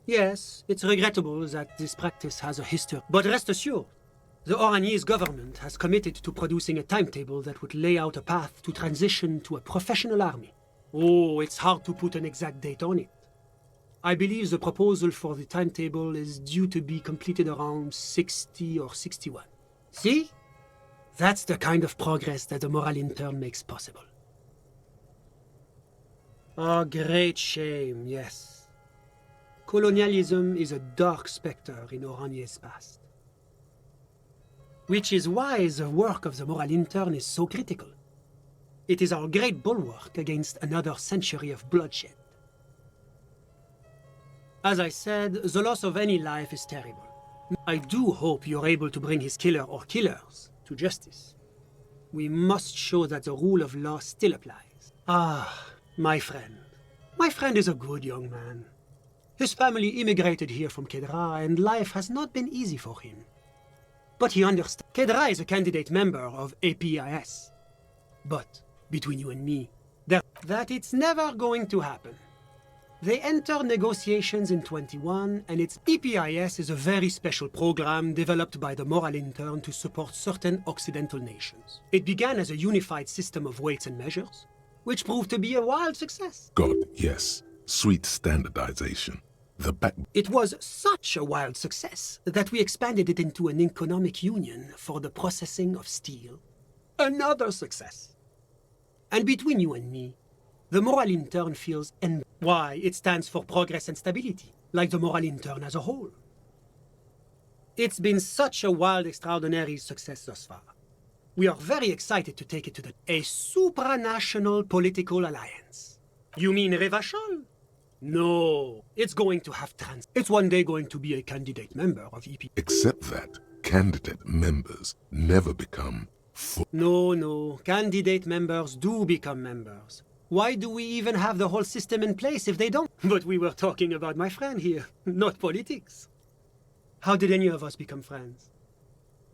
Speaker 13: Yes, it's regrettable that this practice has a history, but rest assured, the Oraniers government has committed to producing a timetable that would lay out a path to transition to a professional army. Oh, it's hard to put an exact date on it. I believe the proposal for the timetable is due to be completed around 60 or 61. See? That's the kind of progress that the moral intern makes possible. A great shame, yes. Colonialism is a dark spectre in Oranier's past. Which is why the work of the moral intern is so critical. It is our great bulwark against another century of bloodshed. As I said, the loss of any life is terrible. I do hope you're able to bring his killer or killers to justice. We must show that the rule of law still applies. Ah, my friend. My friend is a good young man. His family immigrated here from Kedra, and life has not been easy for him. But he understands. Kedra is a candidate member of APIS. But, between you and me, that it's never going to happen. They enter negotiations in 21, and its EPIS is a very special program developed by the moral intern to support certain Occidental nations. It began as a unified system of weights and measures, which proved to be a wild success.
Speaker 1: God, yes. Sweet standardization.
Speaker 13: It was such a wild success that we expanded it into an economic union for the processing of steel. Another success. And between you and me, the moral intern feels why it stands for progress and stability, like the moral intern as a whole. It's been such a wild, extraordinary success thus far. We are very excited to take it to a supranational political alliance. You mean Revachol? No, it's going to have It's one day going to be a candidate member of EP.
Speaker 1: Except that candidate members never become
Speaker 13: No, candidate members do become members. Why do we even have the whole system in place if they don't? But we were talking about my friend here, not politics. How did any of us become friends?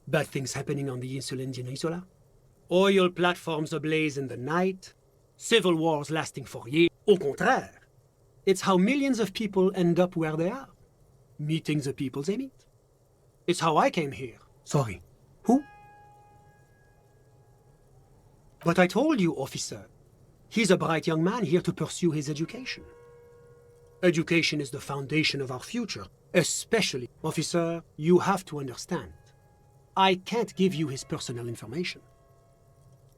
Speaker 13: Bad things happening on the Insulindian Isola? Oil platforms ablaze in the night? Civil wars lasting for years? Au contraire. It's how millions of people end up where they are. Meeting the people they meet. It's how I came here. Sorry. Who? But I told you, officer. He's a bright young man here to pursue his education. Education is the foundation of our future. Especially, officer, you have to understand. I can't give you his personal information.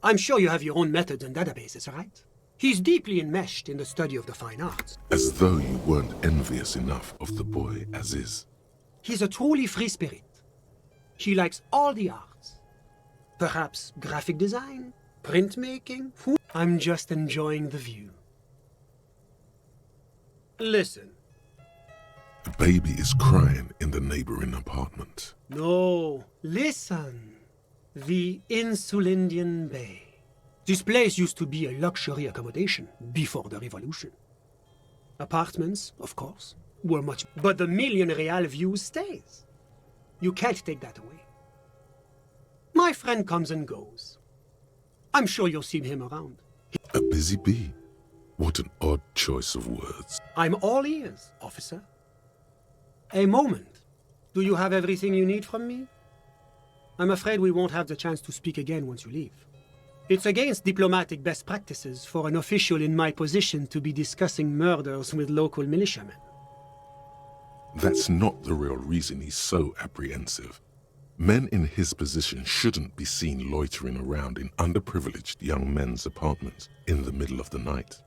Speaker 13: I'm sure you have your own methods and databases, right? He's deeply enmeshed in the study of the fine arts.
Speaker 1: As though you weren't envious enough of the boy as is.
Speaker 13: He's a truly free spirit. He likes all the arts. Perhaps graphic design, printmaking. I'm just enjoying the view. Listen.
Speaker 1: The baby is crying in the neighboring apartment.
Speaker 13: No, listen. The Insulindian Bay. This place used to be a luxury accommodation before the revolution. Apartments, of course, were much, but the million real view stays. You can't take that away. My friend comes and goes. I'm sure you'll see him around.
Speaker 1: A busy bee? What an odd choice of words.
Speaker 13: I'm all ears, officer. A moment. Do you have everything you need from me? I'm afraid we won't have the chance to speak again once you leave. It's against diplomatic best practices for an official in my position to be discussing murders with local militiamen.
Speaker 1: That's not the real reason he's so apprehensive. Men in his position shouldn't be seen loitering around in underprivileged young men's apartments in the middle of the night.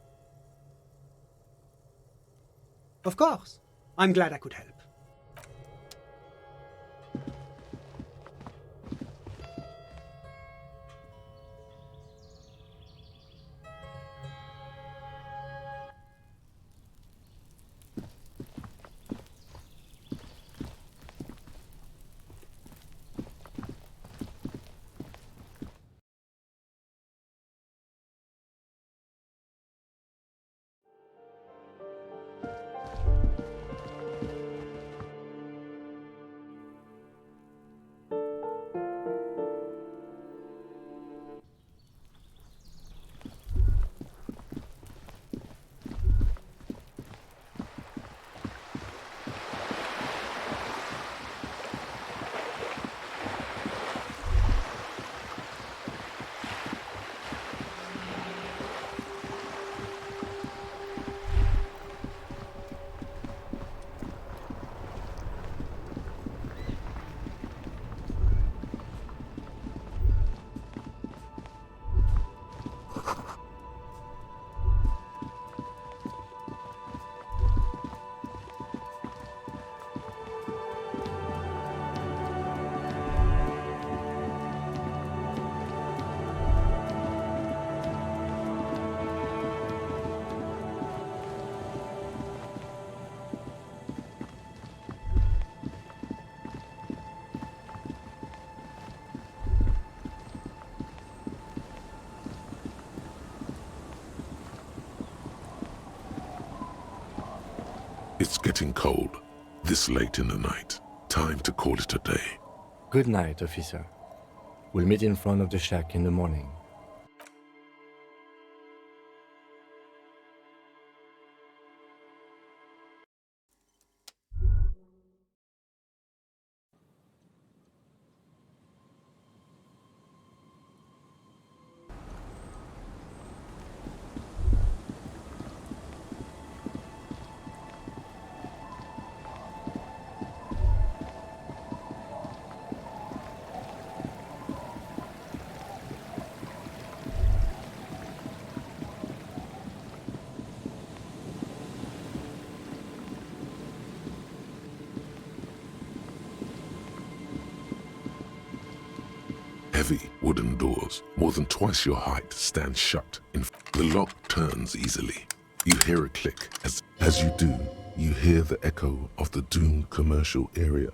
Speaker 13: Of course. I'm glad I could help.
Speaker 1: It's getting cold, this late in the night. Time to call it a day.
Speaker 6: Good night, officer. We'll meet in front of the shack in the morning.
Speaker 1: Heavy wooden doors, more than twice your height, stand shut. The lock turns easily. You hear a click. As you do, you hear the echo of the doomed commercial area.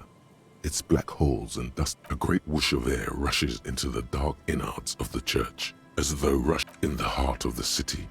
Speaker 1: Its black halls and dust. A great whoosh of air rushes into the dark innards of the church, as though rushed in the heart of the city.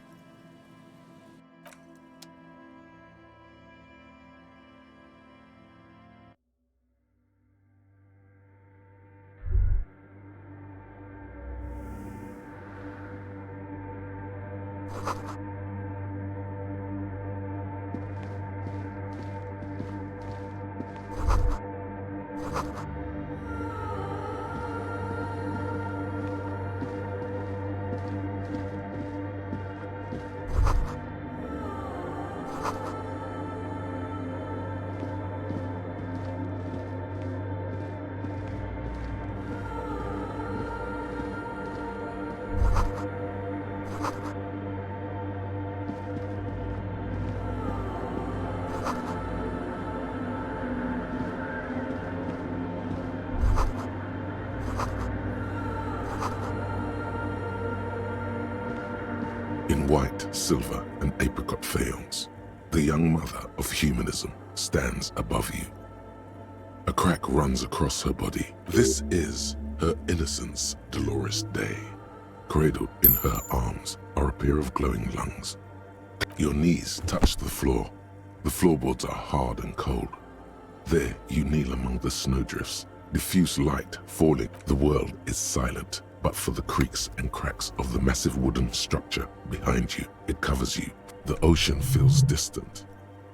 Speaker 1: In white, silver, and apricot faience, the young mother of humanism stands above you. A crack runs across her body. This is her innocence, Dolores Day. Cradled in her arms are a pair of glowing lungs. Your knees touch the floor. The floorboards are hard and cold. There you kneel among the snowdrifts. Diffuse light falling. The world is silent, but for the creaks and cracks of the massive wooden structure behind you. It covers you. The ocean feels distant,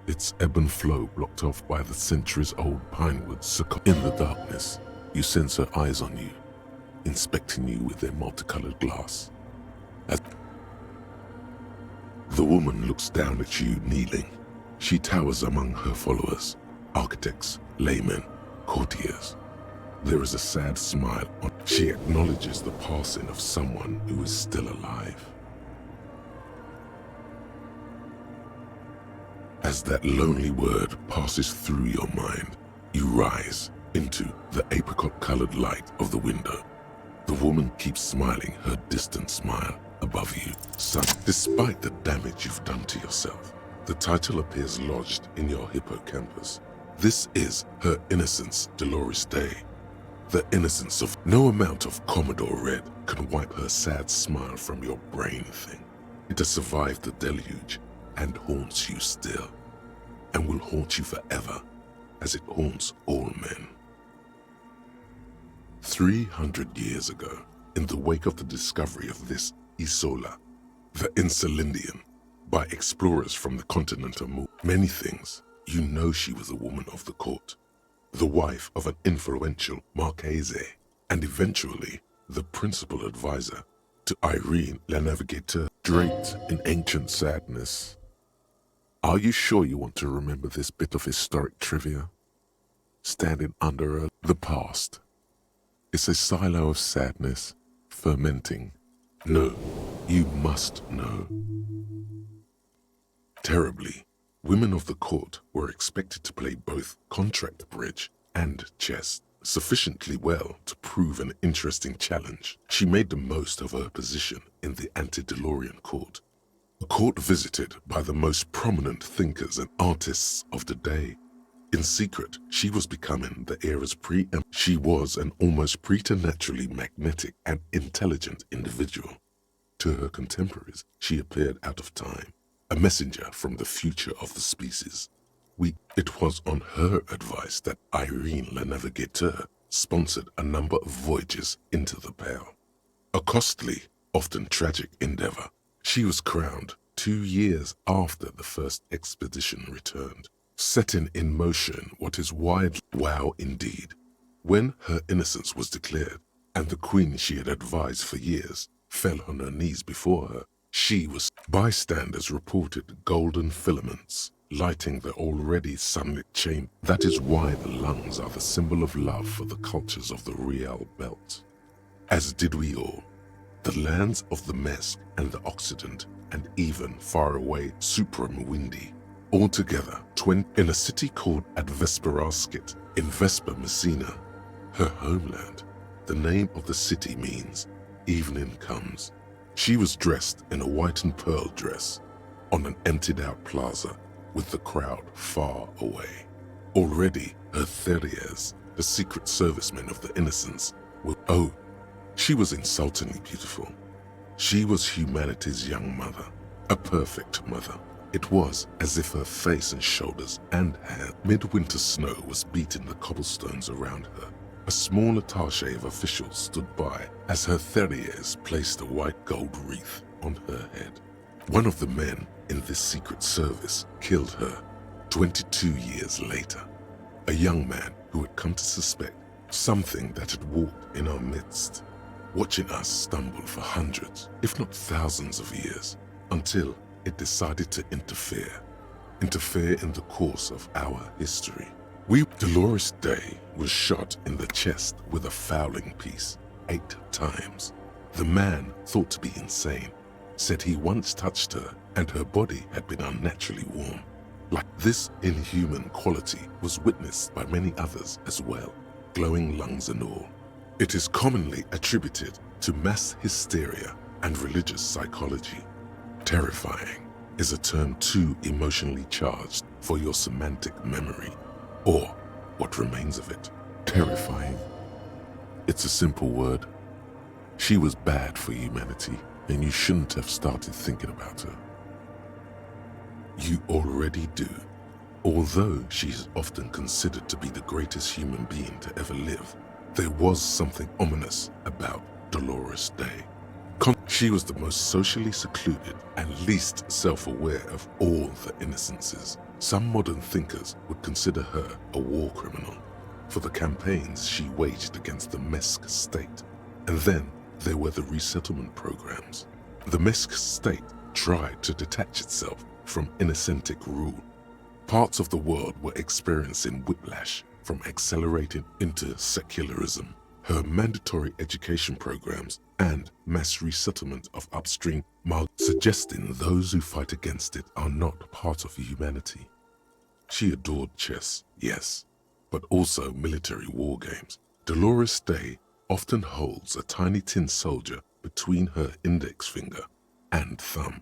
Speaker 1: its ebb and flow blocked off by the centuries-old pine woods. In the darkness, you sense her eyes on you, inspecting you with their multicolored glass. As the woman looks down at you kneeling, she towers among her followers, architects, laymen, courtiers. There is a sad smile on. She acknowledges the passing of someone who is still alive. As that lonely word passes through your mind, you rise into the apricot-colored light of the window. The woman keeps smiling her distant smile above you. Son, despite the damage you've done to yourself, the title appears lodged in your hippocampus. This is her innocence, Dolores Day. The innocence of no amount of Commodore Red can wipe her sad smile from your brain thing. It has survived the deluge and haunts you still, and will haunt you forever, as it haunts all men. 300 years ago, in the wake of the discovery of this Isola, the Insulindian, by explorers from the continent of many things, you know she was a woman of the court, the wife of an influential Marchese, and eventually the principal advisor to Irene La Navigateur, draped in ancient sadness. Are you sure you want to remember this bit of historic trivia? Standing under her, the past. It's a silo of sadness, fermenting. No, you must know. Terribly, women of the court were expected to play both contract bridge and chess sufficiently well to prove an interesting challenge. She made the most of her position in the antediluvian court, a court visited by the most prominent thinkers and artists of the day. In secret, she was becoming the era's She was an almost preternaturally magnetic and intelligent individual. To her contemporaries, she appeared out of time, a messenger from the future of the species. It was on her advice that Irene Le Navigateur sponsored a number of voyages into the Pale. A costly, often tragic endeavor, she was crowned 2 years after the first expedition returned, setting in motion what is widely wow indeed. When her innocence was declared, and the queen she had advised for years fell on her knees before her, bystanders reported golden filaments lighting the already sunlit chamber. That is why the lungs are the symbol of love for the cultures of the Rial Belt. As did we all. The lands of the Mesk and the Occident, and even far away Supremwindi, altogether in a city called Advesperaskit in Vesper Messina, her homeland. The name of the city means evening comes. She was dressed in a white and pearl dress on an emptied-out plaza with the crowd far away. Already her Theriers, the secret servicemen of the Innocents, she was insultingly beautiful. She was humanity's young mother, a perfect mother. It was as if her face and shoulders and hair, midwinter snow was beating the cobblestones around her. A small attaché of officials stood by as her Theriers placed a white gold wreath on her head. One of the men in this secret service killed her 22 years later. A young man who had come to suspect something that had walked in our midst, watching us stumble for hundreds, if not thousands of years, until it decided to interfere in the course of our history. Dolores Day was shot in the chest with a fowling piece 8 times. The man, thought to be insane, said he once touched her and her body had been unnaturally warm. Like this inhuman quality was witnessed by many others as well, glowing lungs and all. It is commonly attributed to mass hysteria and religious psychology. Terrifying is a term too emotionally charged for your semantic memory, or what remains of it. Terrifying. It's a simple word. She was bad for humanity, and you shouldn't have started thinking about her. You already do. Although she is often considered to be the greatest human being to ever live, there was something ominous about Dolores Day. She was the most socially secluded and least self-aware of all the Innocences. Some modern thinkers would consider her a war criminal for the campaigns she waged against the Mesk state. And then there were the resettlement programs. The Mesk state tried to detach itself from Innocentic rule. Parts of the world were experiencing whiplash from accelerating into secularism. Her mandatory education programs and mass resettlement of upstream suggesting those who fight against it are not part of humanity. She adored chess, yes, but also military war games. Dolores Day often holds a tiny tin soldier between her index finger and thumb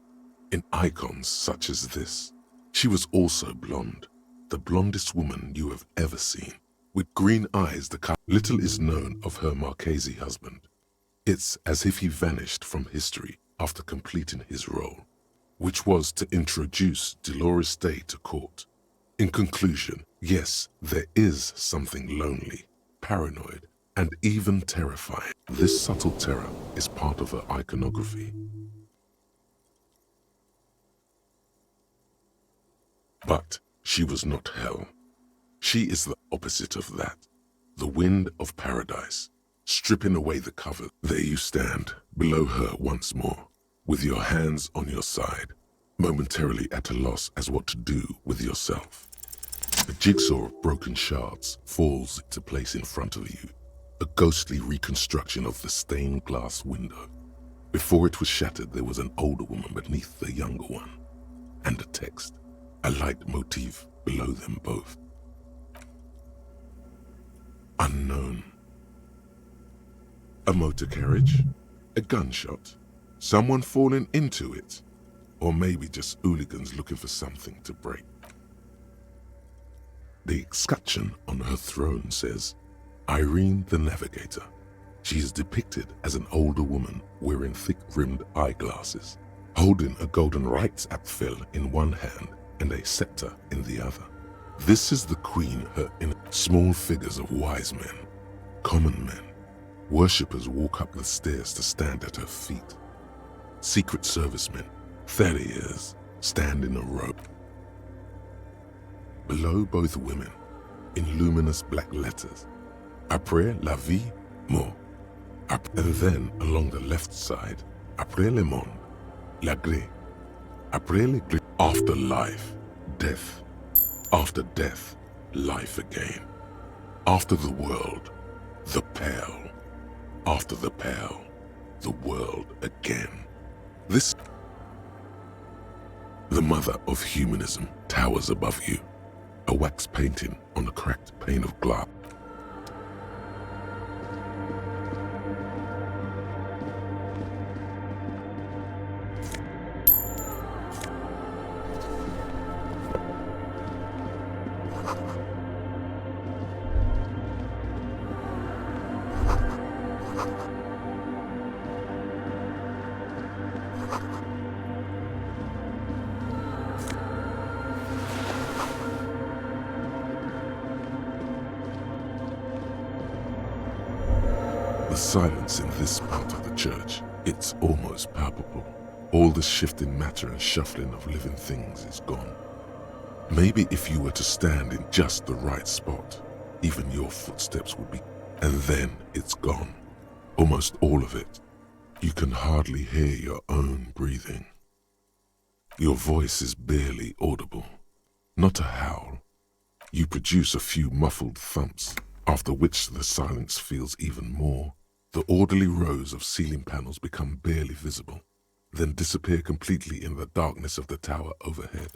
Speaker 1: in icons such as this. She was also blonde, the blondest woman you have ever seen, with green eyes. Little is known of her Marchese husband. It's as if he vanished from history after completing his role, which was to introduce Dolores Day to court. In conclusion, yes, there is something lonely, paranoid, and even terrifying. This subtle terror is part of her iconography. But she was not hell. She is the opposite of that, the wind of paradise, stripping away the cover. There you stand, below her once more, with your hands on your side, momentarily at a loss as what to do with yourself. A jigsaw of broken shards falls into place in front of you, a ghostly reconstruction of the stained glass window. Before it was shattered, there was an older woman beneath the younger one, and a text, a light motif below them both. Unknown. A motor carriage, a gunshot, someone falling into it, or maybe just hooligans looking for something to break. The escutcheon on her throne says, Irene the Navigator. She is depicted as an older woman wearing thick-rimmed eyeglasses, holding a golden rights apfel in one hand and a scepter in the other. This is the queen, her in small figures of wise men, common men. Worshippers walk up the stairs to stand at her feet. Secret servicemen, farriers, stand in a row. Below both women, in luminous black letters, Après la vie, mort. And then along the left side, Après le monde, la gré. Après le gré, after life, death. After death, life again. After the world, the pale. After the pale, the world again. This, the mother of humanism, towers above you, a wax painting on a cracked pane of glass. The silence in this part of the church, it's almost palpable. All the shifting matter and shuffling of living things is gone. Maybe if you were to stand in just the right spot, even your footsteps would be, and then it's gone. Almost all of it. You can hardly hear your own breathing. Your voice is barely audible. Not a howl. You produce a few muffled thumps, after which the silence feels even more. The orderly rows of ceiling panels become barely visible, then disappear completely in the darkness of the tower overhead.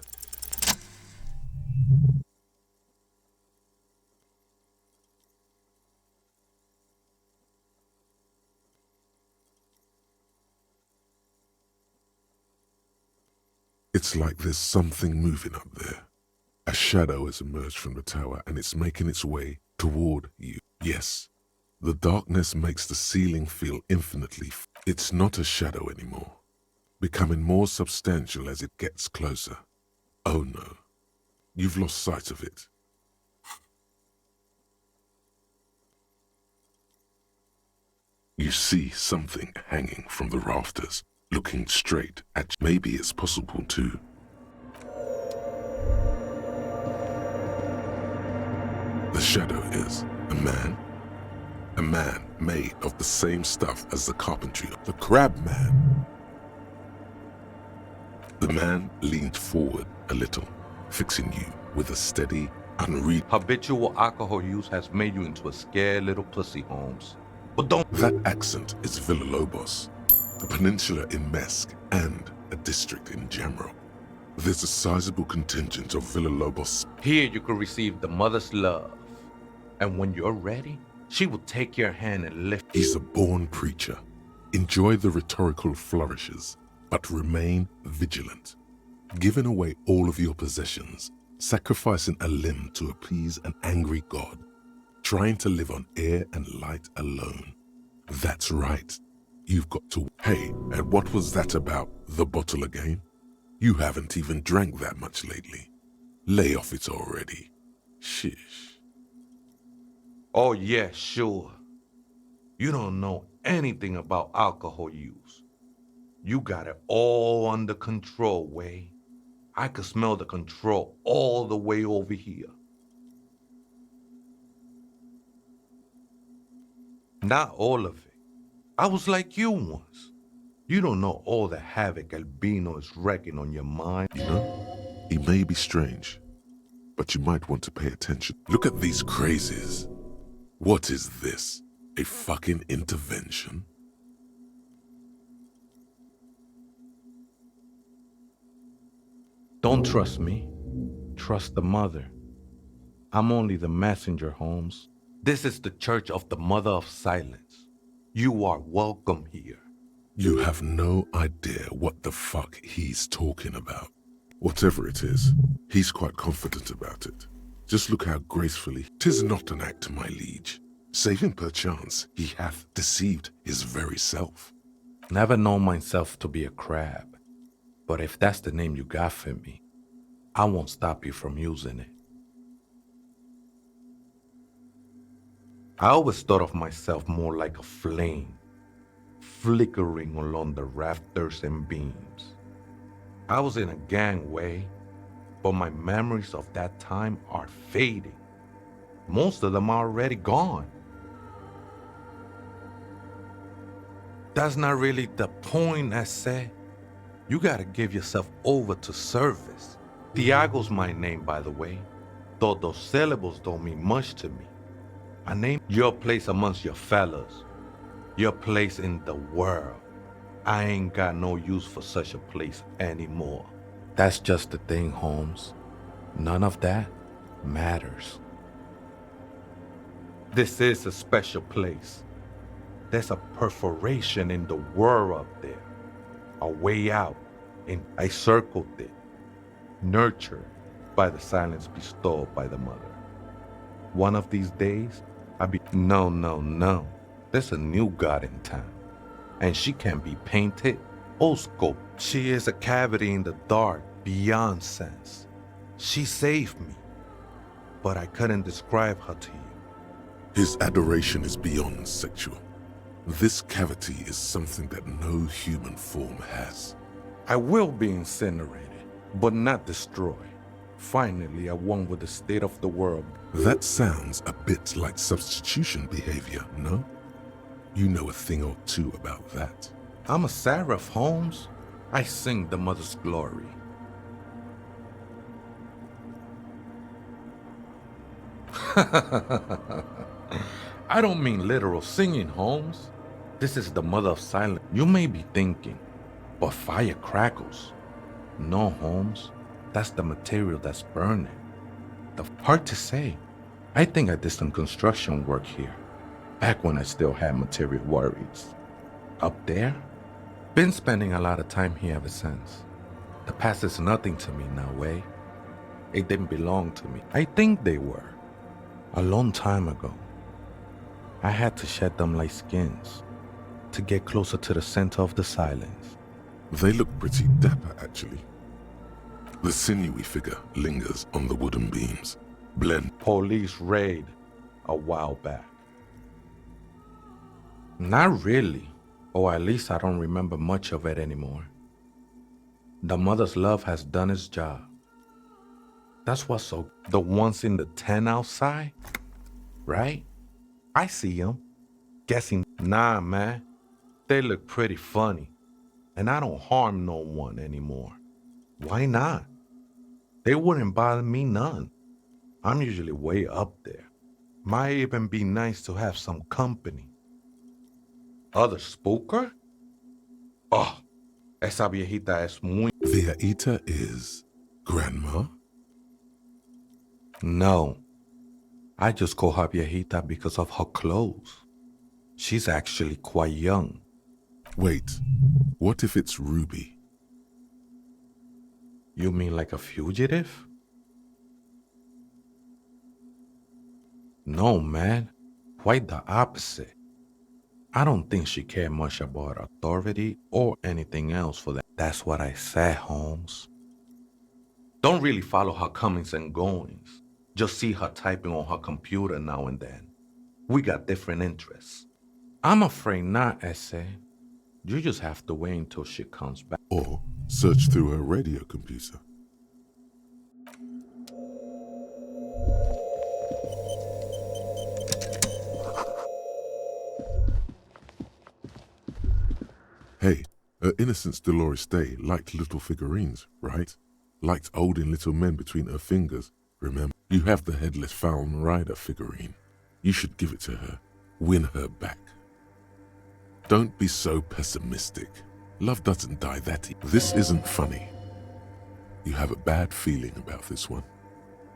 Speaker 1: It's like there's something moving up there. A shadow has emerged from the tower and it's making its way toward you. Yes, the darkness makes the ceiling feel infinitely. It's not a shadow anymore, becoming more substantial as it gets closer. Oh no, you've lost sight of it. You see something hanging from the rafters, looking straight at you. Maybe it's possible to. The shadow is a man made of the same stuff as the carpentry of the crab man. The man leaned forward a little, fixing you with a steady, unread.
Speaker 14: Habitual alcohol use has made you into a scared little pussy, Holmes. But don't.
Speaker 1: That accent is Villalobos, a peninsula in Mesque and a district in general. There's a sizable contingent of Villalobos.
Speaker 14: Here you can receive the mother's love. And when you're ready, she will take your hand and lift.
Speaker 1: He's a born preacher. Enjoy the rhetorical flourishes, but remain vigilant. Giving away all of your possessions, sacrificing a limb to appease an angry God, trying to live on air and light alone. That's right. You've got to. Hey, and what was that about the bottle again? You haven't even drank that much lately. Lay off it already. Shish.
Speaker 14: Oh yeah, sure. You don't know anything about alcohol use. You got it all under control, Way. I could smell the control all the way over here. Not all of it. I was like you once. You don't know all the havoc Albino is wreaking on your mind.
Speaker 1: You know, he may be strange, but you might want to pay attention. Look at these crazies. What is this? A fucking intervention?
Speaker 14: Don't trust me. Trust the mother. I'm only the messenger, Holmes. This is the Church of the Mother of Silence. You are welcome here.
Speaker 1: You have no idea what the fuck he's talking about. Whatever it is, he's quite confident about it. Just look how gracefully. 'Tis not an act, my liege. Save him perchance, he hath deceived his very self.
Speaker 14: Never known myself to be a crab. But if that's the name you got for me, I won't stop you from using it. I always thought of myself more like a flame, flickering along the rafters and beams. I was in a gangway, but my memories of that time are fading. Most of them are already gone. That's not really the point, I say. You gotta give yourself over to service. Tiago's my name, by the way, though those syllables don't mean much to me. I name your place amongst your fellas, your place in the world. I ain't got no use for such a place anymore. That's just the thing, Holmes. None of that matters. This is a special place. There's a perforation in the world up there, a way out, and I circled it, nurtured by the silence bestowed by the mother. One of these days, No. There's a new god in town, and she can be painted or sculpted. She is a cavity in the dark beyond sense. She saved me, but I couldn't describe her to you.
Speaker 1: His adoration is beyond sexual. This cavity is something that no human form has.
Speaker 14: I will be incinerated, but not destroyed. Finally, I won with the state of the world.
Speaker 1: That sounds a bit like substitution behavior, no? You know a thing or two about that.
Speaker 14: I'm a seraph, Holmes. I sing the mother's glory. I don't mean literal singing, Holmes. This is the mother of silence. You may be thinking, but fire crackles. No, Holmes. That's the material that's burning. Hard to say. I think I did some construction work here, back when I still had material worries. Up there? Been spending a lot of time here ever since. The past is nothing to me now, eh? It didn't belong to me. I think they were. A long time ago. I had to shed them like skins to get closer to the center of the silence.
Speaker 1: They look pretty dapper, actually. The sinewy figure lingers on the wooden beams.
Speaker 14: Police raid a while back. Not really, or at least I don't remember much of it anymore. The mother's love has done its job. That's what's so... The ones in the tent outside? Right? I see them. Guessing, nah, man. They look pretty funny. And I don't harm no one anymore. Why not? They wouldn't bother me none. I'm usually way up there. Might even be nice to have some company. Other spooker? Oh, esa viejita es muy...
Speaker 1: Viejita is grandma?
Speaker 14: No. I just call her viejita because of her clothes. She's actually quite young.
Speaker 1: Wait, what if it's Ruby?
Speaker 14: You mean like a fugitive? No, man. Quite the opposite. I don't think she cared much about authority or anything else for that. That's what I said, Holmes. Don't really follow her comings and goings. Just see her typing on her computer now and then. We got different interests. I'm afraid not, Essay. You just have to wait until she comes back.
Speaker 1: Or search through her radio computer. Hey, her Innocence Dolores Day liked little figurines, right? Liked holding little men between her fingers, remember? You have the Headless Falcon Rider figurine. You should give it to her. Win her back. Don't be so pessimistic. Love doesn't die that easy. This isn't funny. You have a bad feeling about this one.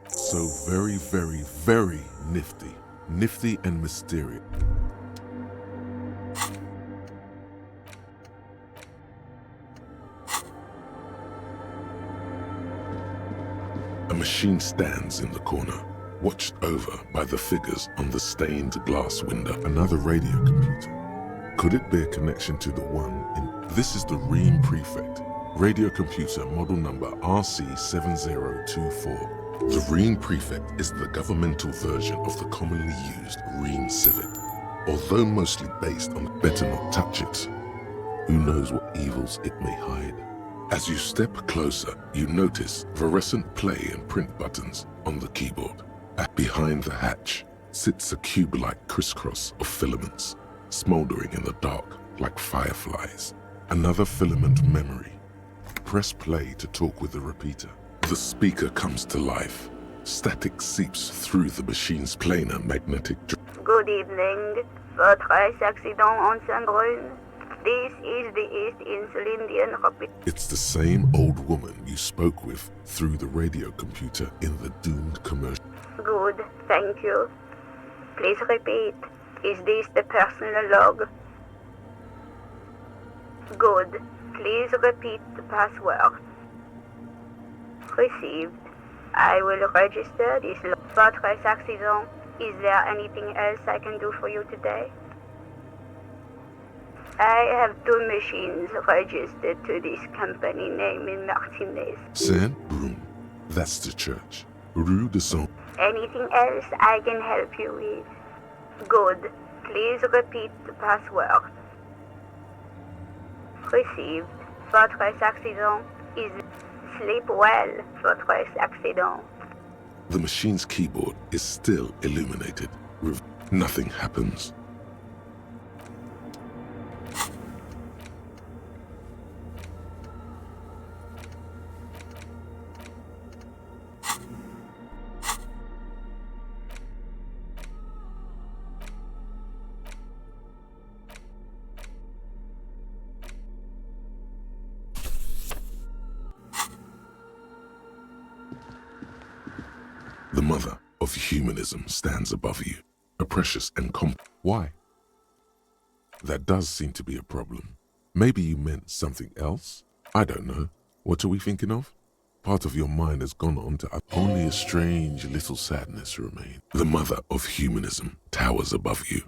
Speaker 1: So very, very, very nifty. Nifty and mysterious. A machine stands in the corner, watched over by the figures on the stained glass window. Another radio computer. Could it be a connection to the one in... This is the Ream Prefect. Radio computer model number RC7024. The Ream Prefect is the governmental version of the commonly used Ream Civic. Although mostly based on better not touch it, who knows what evils it may hide. As you step closer, you notice fluorescent play and print buttons on the keyboard. Behind the hatch sits a cube-like crisscross of filaments, smoldering in the dark like fireflies. Another filament memory. Press play to talk with the repeater. The speaker comes to life. Static seeps through the machine's planar magnetic.
Speaker 15: Good evening. Votre accident en Saint-Brune. This is the East Insulindian Rapid.
Speaker 1: It's the same old woman you spoke with through the radio computer in the doomed commercial.
Speaker 15: Good, thank you. Please repeat. Is this the personal log? Good. Please repeat the password. Received. I will register this log. Votre accident. Is there anything else I can do for you today? I have 2 machines registered to this company name in Martinez.
Speaker 1: Saint-Brune. That's the church. Rue de Saint.
Speaker 15: Anything else I can help you with? Good. Please repeat the password. Received. Votre accident is sleep well, votre accident.
Speaker 1: The machine's keyboard is still illuminated. Nothing happens. The mother of humanism stands above you, a precious and Why? That does seem to be a problem. Maybe you meant something else? I don't know. What are we thinking of? Part of your mind has gone on to only a strange little sadness remains. The mother of humanism towers above you,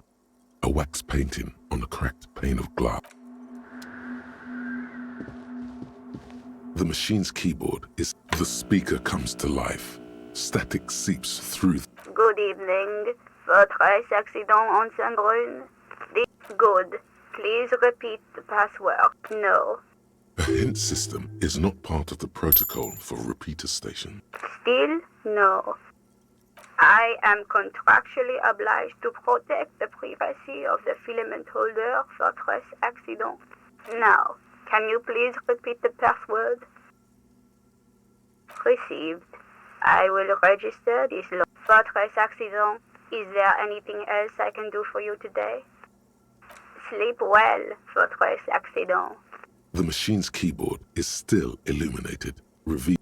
Speaker 1: a wax painting on a cracked pane of glass. The machine's keyboard is... The speaker comes to life. Static seeps through.
Speaker 15: Good evening. Votre accident en Saint-Brune. Good. Please repeat the password. No.
Speaker 1: A hint system is not part of the protocol for repeater station.
Speaker 15: Still, no. I am contractually obliged to protect the privacy of the filament holder for votre accident. Now, can you please repeat the password? Received. I will register this log. Votre accident. Is there anything else I can do for you today? Sleep well, votre accident.
Speaker 1: The machine's keyboard is still illuminated, revealing